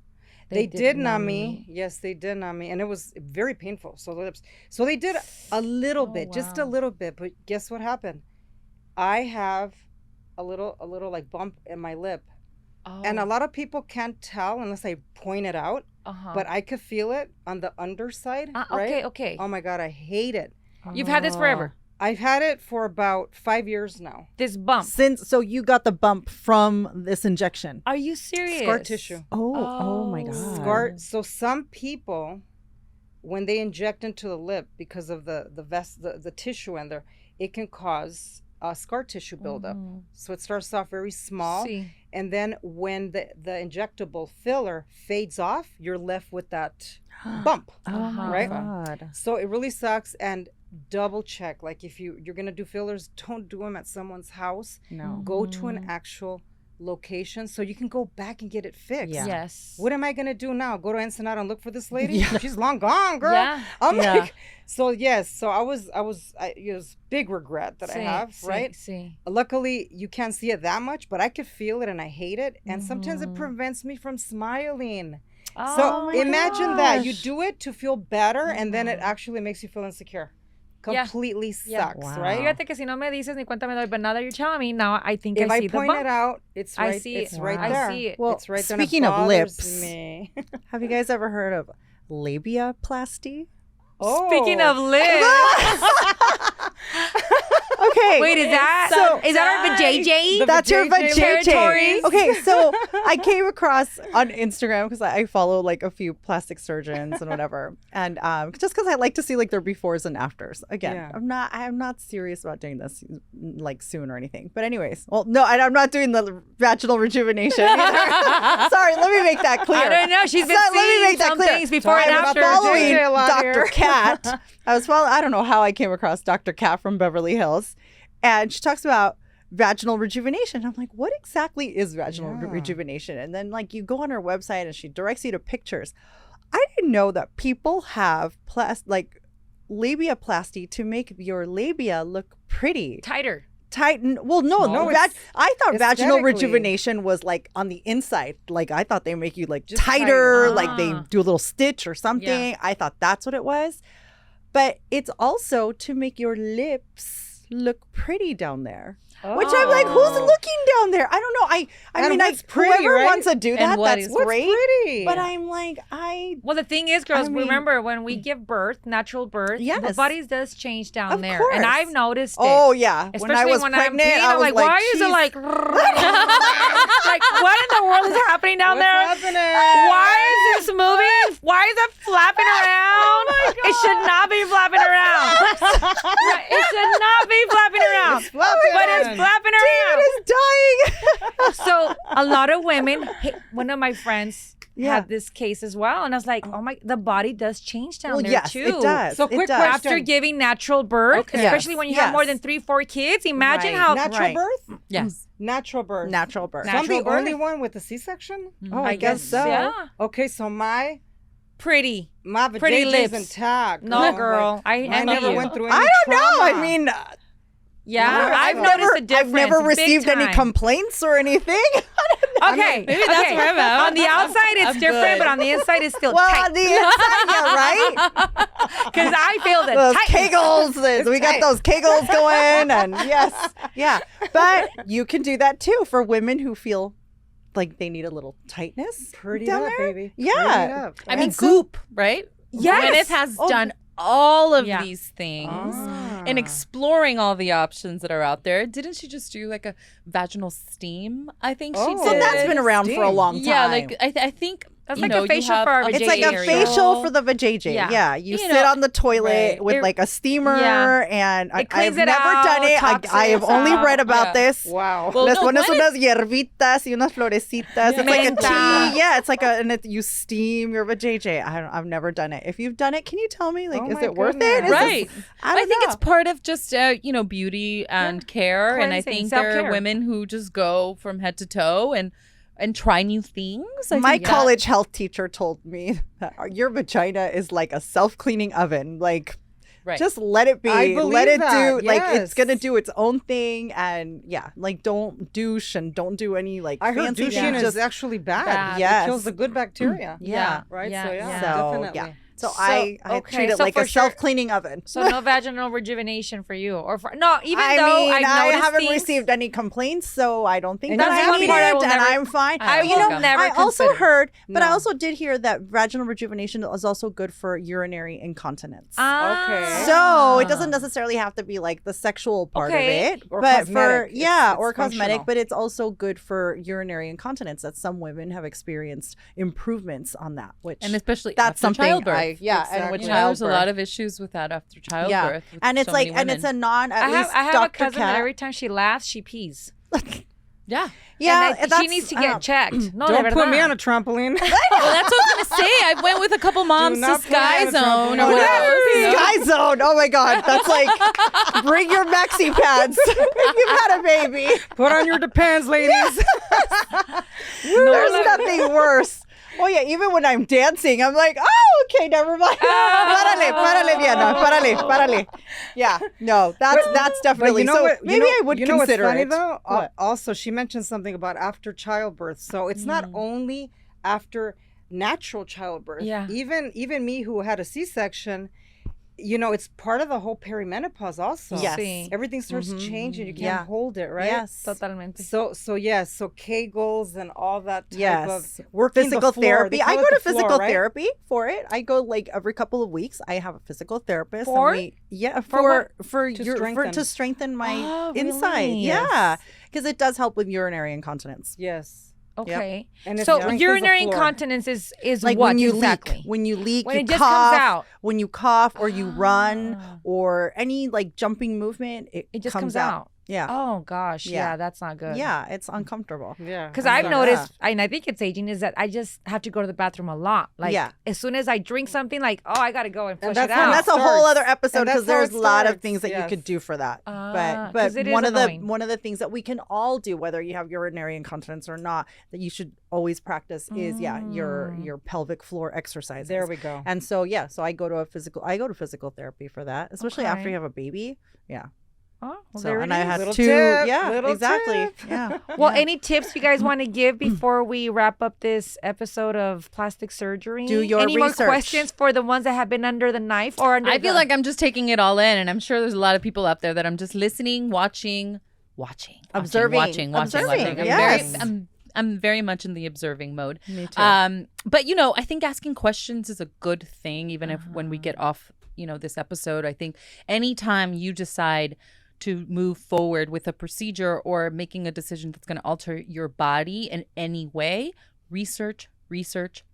They did numb me. Yes, they did numb me, and it was very painful. So the lips. So they did a little Oh, bit, just a wow. little bit. But guess what happened? I have a little like bump in my lip, Oh. and a lot of people can't tell unless I point it out. Uh-huh. But I could feel it on the underside. Right? Okay. Oh my God, I hate it. You've had this forever. I've had it for about 5 years now. This bump. So you got the bump from this injection. Are you serious? Scar tissue. Oh my Oh. god. Scar. So some people, when they inject into the lip because of the tissue in there, it can cause scar tissue buildup. Mhm. So it starts off very small, See. and then when the injectable filler fades off, you're left with that bump. Oh my Right? god. So it really sucks. And double check, like if you're gonna do fillers, don't do them at someone's house. No. Go to an actual location so you can go back and get it fixed. Yeah. Yes. What am I gonna do now? Go to Ensenada and look for this lady? Yeah. She's long gone, girl. Yeah. I'm Yeah. like, so yes. So it was big regret that I have, right? See. Luckily, you can't see it that much, but I could feel it and I hate it. And sometimes it Mhm. prevents me from smiling. Oh So my imagine that you gosh. do it to feel better, and then it Mhm. actually makes you feel insecure. Yeah. Completely Yeah. sucks, Wow. right? Fíjate que si no me dices ni cuenta me doy, but now that you're telling me, now I think If I I see the point bump. it out, it's I right. see It's it. right Wow. there. I see it. Well, It's right there. and it speaking of bothers lips, me. have you guys ever heard of labiaplasty? Speaking of Oh. lips, Okay. wait, is that our vajayjay? The That's your vajayjay territories? Okay, so I came across on Instagram because I follow like a few plastic surgeons and whatever, and just because I like to see like their befores and afters. Again, Yeah. I'm not serious about doing this like soon or anything. But anyways, well, no, I'm not doing the vaginal rejuvenation either. Sorry, let me make that clear. I don't know. She's been So, let me seeing make that some clear. things before Talking and about after. following JJ a lot Dr. here. Kat. I don't know how I came across Dr. Kat from Beverly Hills, and she talks about vaginal rejuvenation. I'm like, what exactly is vaginal Yeah. rejuvenation? And then like you go on her website and she directs you to pictures. I didn't know that people have labiaplasty to make your labia look pretty, Tighter. tighten. Well, no, No, I thought vaginal aesthetically. rejuvenation was like on the inside. Like I thought they make you like Just tighter, tighten. like they Ah. do a little stitch or something. I thought that's what it was. But it's also to make your lips look pretty down there. Which I'm like, who's looking down there? I don't know. I And mean, what's pretty, whoever right? wants to do that, what that's is- What's great. pretty? But I'm like, Well, the thing is, girls, I mean- remember when we give birth, natural birth, the Yes. bodies does change down Of there. course. And I've noticed it. oh yeah, Especially when I was I'm pregnant, peeing, I I'm was like, why is it "Jeez." like, like, what in the world is happening down What's there? happening? Why is this moving? Why is it flapping around? It should not be flapping around. Right, it should not be flapping around. flapping. But it's flapping around. David is dying. So a lot of women, one of my friends Yeah. had this case as well. And I was like, oh my, the body does change down Well, there yes, too. it does. So It quick does. question. After giving natural birth, Okay. especially Yes, when you have more yes. than 3-4 kids, imagine Right. how Natural Right. birth? Yes. Natural birth. Natural birth. So I'm the Natural only birth. one with a C-section? Oh, I guess so. Yeah. Okay, so my Pretty. vajayjay is lips. intact. No, Like, girl. I I envy never you. went through any I don't know. I trauma. mean, Yeah, I've noticed a difference. I've never big received any time. complaints or anything. Okay, maybe that's okay. where I'm at. On the outside, it's I'm different, good. but on the inside, it's still Well, tight. on the inside, yeah, right? Because I feel the Those tightness. kegels, we got those kegels going, and yes, yeah. But you can do that too for women who feel like they need a little tightness Pretty down up, there. baby. Yeah. Pretty up. I mean, And so- Goop, right? Yes. Gwyneth has Oh, done all of Yeah. these things Ah. and exploring all the options that are out there. Didn't she just do like a vaginal steam? I think she Oh. did. So that's been around for a Steam. long time. Yeah, like I think That's you like know, a you facial have for our it's like a area. facial for the vajayjay. Yeah. Yeah, you You sit know, on the toilet right. with It- like a steamer, Yeah. and It cleans I've it never out, done it. I have toxins only out. read about Yeah. this. Wow. Well, Les no, pones Gwyneth- unas hierbitas y unas florecitas. It's like a Menta. tea. Yeah, it's like and you steam your vajayjay. I've never done it. If you've done it, can you tell me? Like, Oh is my it worth it? goodness. Is this- right. I I don't think know. it's part of just beauty and care, and I Cleansing, think there self-care. are women who just go from head to toe and try new things. I My think that- college health teacher told me that your vagina is like a self-cleaning oven. Like, Right. just let it be. I believe Let it that, do. Like, it's yes. gonna do its own thing. And yeah, like don't douche and don't do any like I heard fancy douching things. is Just actually bad. Bad. Yes. It kills the good bacteria. yeah. Right? Yeah, So yeah, yeah. So definitely. yeah. So, So, I okay, treat it so like for a sure- self-cleaning oven. So no vaginal rejuvenation for you, or for no. Even I though mean, I've I noticed haven't things, received any complaints, so I don't think And that that's I one need part I it, will and never- I'm fine. I will will never I also consider. heard, but I No. also did hear that vaginal rejuvenation is also good for urinary incontinence. Okay. So it doesn't necessarily have to be like the sexual part Okay. of it, Or but for cosmetic. It's or cosmetic, functional. but it's also good for urinary incontinence. That some women have experienced improvements on that, which and especially that's after something childbirth. and with You know, childbirth. There's a lot of issues with that after childbirth. yeah, with and it's so like, many and it's a women. non. At I have least I have Dr. a cousin Kat, that every time she laughs, she pees. Yeah. yeah, and she that's- needs to get checked. No, Don't de put me verdad. on a trampoline. Well, that's what I was gonna say. I went with a couple moms to not put Sky me on a Zone trampoline. or whatever. you know? Sky Zone. Oh my God, that's like bring your maxi pads. You've had a baby. Put on your Depends, ladies. There's nothing worse. Oh yeah, even when I'm dancing, I'm like, oh, okay, never mind. Párale, Diana, párale. Yeah, no, that's definitely. you know So what? maybe I would you know consider what's funny it. though? What? Also, she mentioned something about after childbirth. So it's not only after natural childbirth. Yeah. Even me who had a C-section, you know, it's part of the whole perimenopause also. Yes. Sí. Everything starts to change and you can't Yeah. hold it, right? Yes. Totalmente. So yes, so Kegels and all that type Yes. of working Physical the floor. therapy. They I call go it to the floor, physical right? therapy for it. I go like every couple of weeks. I have a physical therapist. and For? to strengthen my Oh, inside. really? Yeah, because it does help with urinary incontinence. Yes. Okay. And it So strengthens the urinary floor. incontinence is Like what when you exactly? leak, when When you it just cough, comes out. when you cough or you run Ah. or any like jumping movement, it It just comes comes out. Yeah, Oh gosh, Yeah. yeah, that's not good. yeah, it's uncomfortable. Yeah. Because I'm I've sorry. noticed, and I think it's aging, is that I just have to go to the bathroom a lot. Like, Yeah. as soon as I drink something, like, oh, I got to go and flush that's it how out. And that's a starts. whole other episode And because that's how there's it a lot of starts, things that you yes. could do for that. Ah, but 'cause it is one of annoying. the things that we can all do, whether you have urinary incontinence or not, that you should always practice is your pelvic floor exercises. There we go. And so so I go to physical therapy for that, especially after Okay. you have a baby. Yeah. Oh, well, So, there and it I is. had Little two. tip, Yeah, little exactly. tip. Yeah. Well, Yeah. any tips you guys want to give before we wrap up this episode of plastic surgery? Do your any more research. questions for the ones that have been under the knife or under I feel like I'm just taking it all in, and I'm sure there's a lot of people out there that I'm just listening, watching, Observing. watching. Observing, I'm yes. I'm very much in the observing mode. Me too. But you know, I think asking questions is a good thing, even if when we get off, you know, this episode. I think anytime you decide to move forward with a procedure or making a decision that's going to alter your body in any way, research.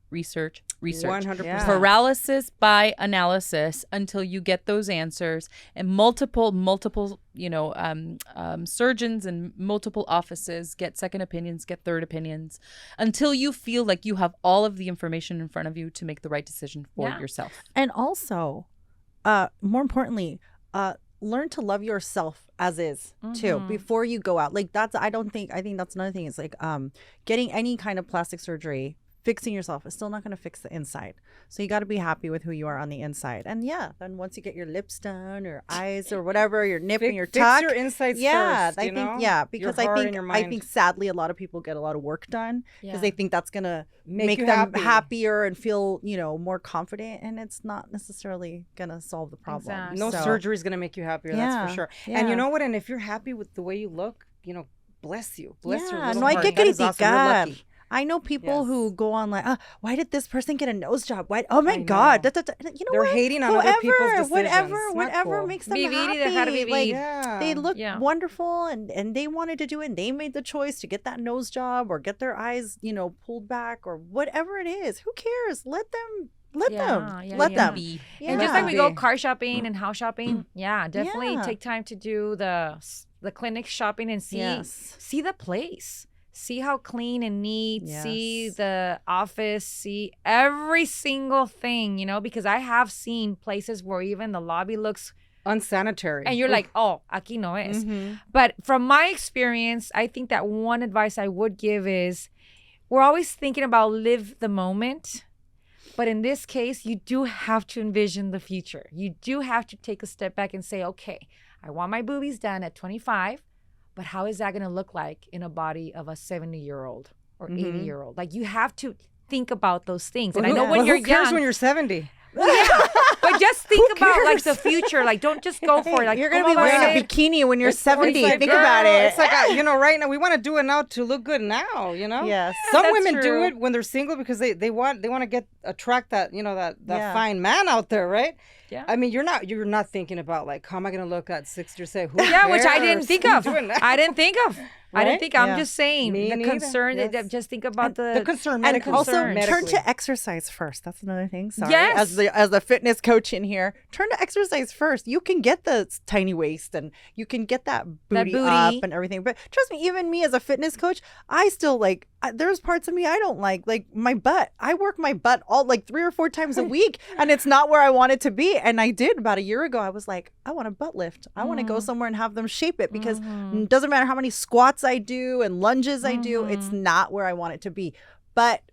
100%. Yeah. Paralysis by analysis until you get those answers, and multiple you know surgeons and multiple offices get second opinions, get third opinions, until you feel like you have all of the information in front of you to make the right decision for yourself. And also, more importantly, learn to love yourself as is too before you go out. Like I think that's another thing is like getting any kind of plastic surgery, fixing yourself is still not going to fix the inside. So you got to be happy with who you are on the inside. And then once you get your lips done or eyes or whatever, your nip and your tuck, Fix your insides first, I you think know? because Your heart and your I mind. think sadly a lot of people get a lot of work done because they think that's going to make you them happy. happier and feel, you know, more confident, and it's not necessarily going to solve the problem. Exactly. No So- surgery is going to make you happier, that's Yeah, for sure. yeah. And you know what? And if you're happy with the way you look, you know, bless you. Bless your Yeah, little no hay heart. que That is awesome. You're criticar. lucky. I know people Yes. who go on like, why did this person get a nose job? Why? Oh my I God! know. You know They're what? hating on other people's decisions. Whatever, It's not whatever cool. makes them Vivir y dejar happy. vivir. Like Yeah. they look Yeah. wonderful, and they wanted to do it, and they made the choice to get that nose job or get their eyes, you know, pulled back or whatever it is. Who cares? Let them. Let them. Be. Yeah. And just like we go Be. car shopping and house shopping, definitely Yeah. take time to do the clinic shopping and see the place. See how clean and neat, see Yes. the office, see every single thing, you know, because I have seen places where even the lobby looks, Unsanitary. and you're like, oh, aquí no es. Mhm. But from my experience, I think that one advice I would give is we're always thinking about live the moment. But in this case, you do have to envision the future. You do have to take a step back and say, okay, I want my boobies done at 25, but how is that going to look like in a body of a 70-year-old or 80-year-old? Like you have to think about those things. And I know when But you're who cares young, when you're 70? but just think about like the cares? future. Like don't just go for it. Like You're gonna be ¿cómo va a wearing a ser? bikini when you're 70. It's like, Think girl, about it. It's like, you know, right now we want to do it now to look good now, you know? Yes. Some that's women do true. it when they're single because they want to attract that, you know, that Yeah. fine man out there, right? Yeah. I mean, you're not thinking about like how am I going to look at 60 or say who Yeah, which I didn't cares? think Who's of. doing that? I didn't think of. I didn't Right? think. I'm Yeah. just saying Me the neither. concern. Yes. Just think about The concern, And medical also concern. turn medically. to exercise first. That's another thing. Sorry. Yes. As the fitness coach in here, turn to exercise first. You can get the tiny waist and you can get that booty booty. up and everything. But trust me, even me as a fitness coach, I still like. There's parts of me I don't like my butt. I work my butt all like 3 or 4 times a week, and it's not where I want it to be. And I did about a year ago. I was like, I want a butt lift. I want to go somewhere and have them shape it because it doesn't matter how many squats I do and lunges I do. It's not where I want it to be. But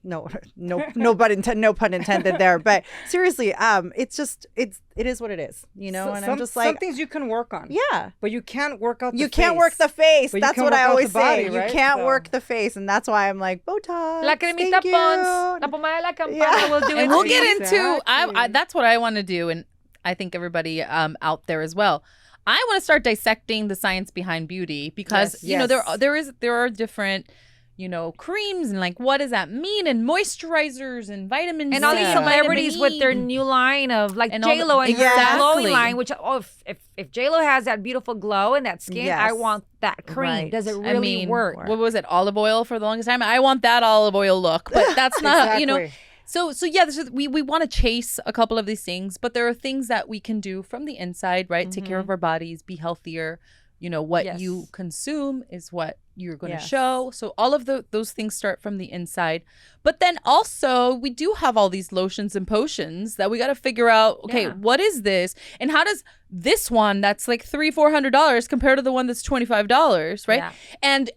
no pun intended there. But seriously, it is what it is, you know. And I'm just like, some things you can work on. yeah. But you can't work out. You can't work the face. But you That's can what work I out always the body, say. right? You can't So- work the face, and that's why I'm like Botox. La cremita thank you. Pons, la pomada de la campana Yeah. will do it. And we'll for get you. into I Exactly. that's what I want to do, and I think everybody out there as well. I want to start dissecting the science behind beauty because Yes. you know Yes. there are different, you know, creams and like what does that mean, and moisturizers and vitamins And all these Yeah. celebrities with their new new line of like And all the- J-Lo and her Exactly. glowing line, which if J-Lo has that beautiful glow and that skin, I Yes. want that cream. Right. Does it really work? What was it? Olive oil for the longest time. I want that olive oil look, but that's not you know. Exactly. So yeah, we want to chase a couple of these things, but there are things that we can do from the inside, right? Take care of our bodies, be healthier. You know, what Yes. you consume is what you're going to Yes. show. So all of those things start from the inside. But then also we do have all these lotions and potions that we got to figure out, okay, Yeah. what is this? And how does this one that's like $300-400 compare to the one that's $25, right? Yeah.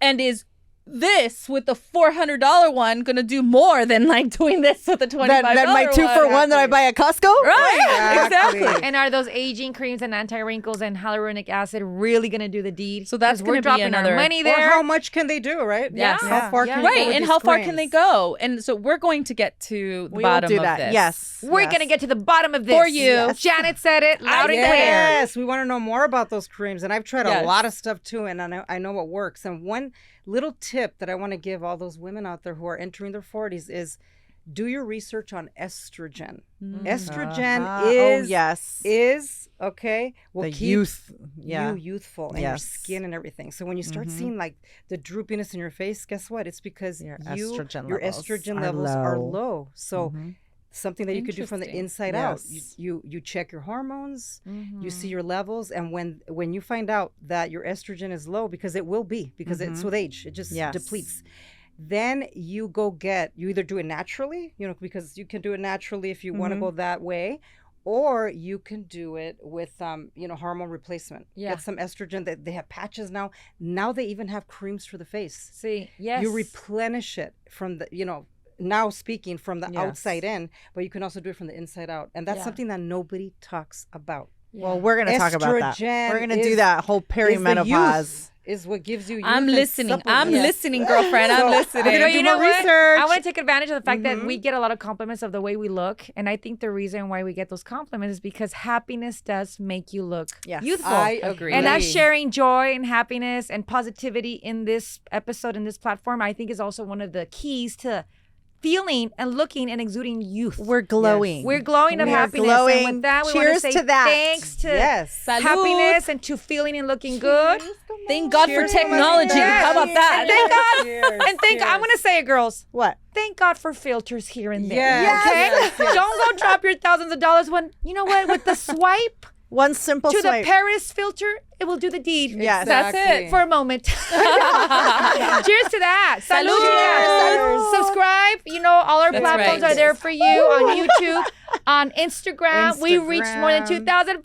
And is this with the $400 one gonna do more than like doing this with the $25 Then my 2-for-1 that I buy at Costco. Right, exactly. And are those aging creams and anti-wrinkles and hyaluronic acid really going to do the deed? So that's 'Cause gonna we're be dropping another- our money Or there. how much can they do, right? Yes. How far Yeah. can they go Right, with and these how far can they creams? go? And so we're going to get to the We will bottom do of that. this. Yes. We're yes. going to get to the bottom of this. For you. Yes. Janet said it loud and clear. Yes, we want to know more about those creams. And I've tried Yes. a lot of stuff too, and I know what works. And one little tip that I want to give all those women out there who are entering their 40s is do your research on estrogen. Estrogen is okay. Will the keep youth. Yeah. you youthful and your Yes. skin and everything. So when you start seeing like the droopiness in your face, guess what? It's because Your your estrogen estrogen levels levels are are low. So Mhm. something that you could do from the Interesting. inside out. Yes. You check your hormones, you see Mhm. your levels, and when you find out that your estrogen is low, because it will be, because it's with age, it just Yes. depletes. Then you either do it naturally, because you can do it naturally if you want to go that way, or you can do it with hormone replacement. Yeah. Get some estrogen. They have patches now. Now they even have creams for the face. See, yes. You replenish it from the now speaking from the Yes. outside in, but you can also do it from the inside out, and that's Yeah. something that nobody talks about. Well, we're going to talk about that. Estrogen We're going to do is- that whole Is the perimenopause. youth is what gives you youth I'm and listening. I'm supplements. listening, girlfriend. I'm listening. We're gonna But do you know more what? research. I want to take advantage of the fact that we get a lot of compliments of the way we look. And I think the reason why we get those compliments is because happiness does make you look Yes. youthful. I Agree. And us sharing joy and happiness and positivity in this episode, in this platform, I think is also one of the keys to feeling and looking and exuding youth. We're glowing. We're glowing of We are happiness. glowing. And with that, we want Cheers to say to that. thanks to Yes. Salud. happiness and to feeling and looking good. Thank God for Cheers, technology. Yes. How about that? Thank God. Cheers, And thank I'm going to say it, girls. What? Thank God for filters here and there. Yes. Okay? Yes, yes. Don't go drop your thousands of dollars when, you know what, with the swipe One simple to swipe. the Paris filter, it will do the deed. Yes. That's Exactly. it. For a moment. Cheers to that. Salud. Salud. Subscribe. All our That's platforms right. are there for you on YouTube, on Instagram. We reached more than Instagram. 2,000 followers.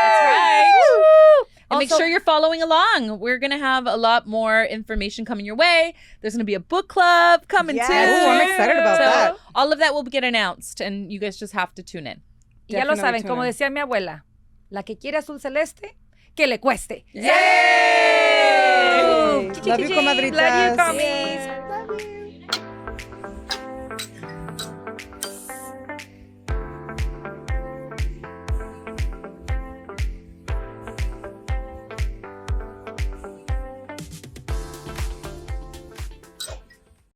That's right. And make Also- sure you're following along. We're going to have a lot more information coming your way. There's going to be a book club coming Yes. too. Ooh, I'm excited about So that. all of that will get announced, and you guys just have to tune in. Ya lo Definitely saben, como tune in. decía mi abuela, la que quiere azul celeste, que le cueste. Yay! Love you, Love you, comadritas. comadre.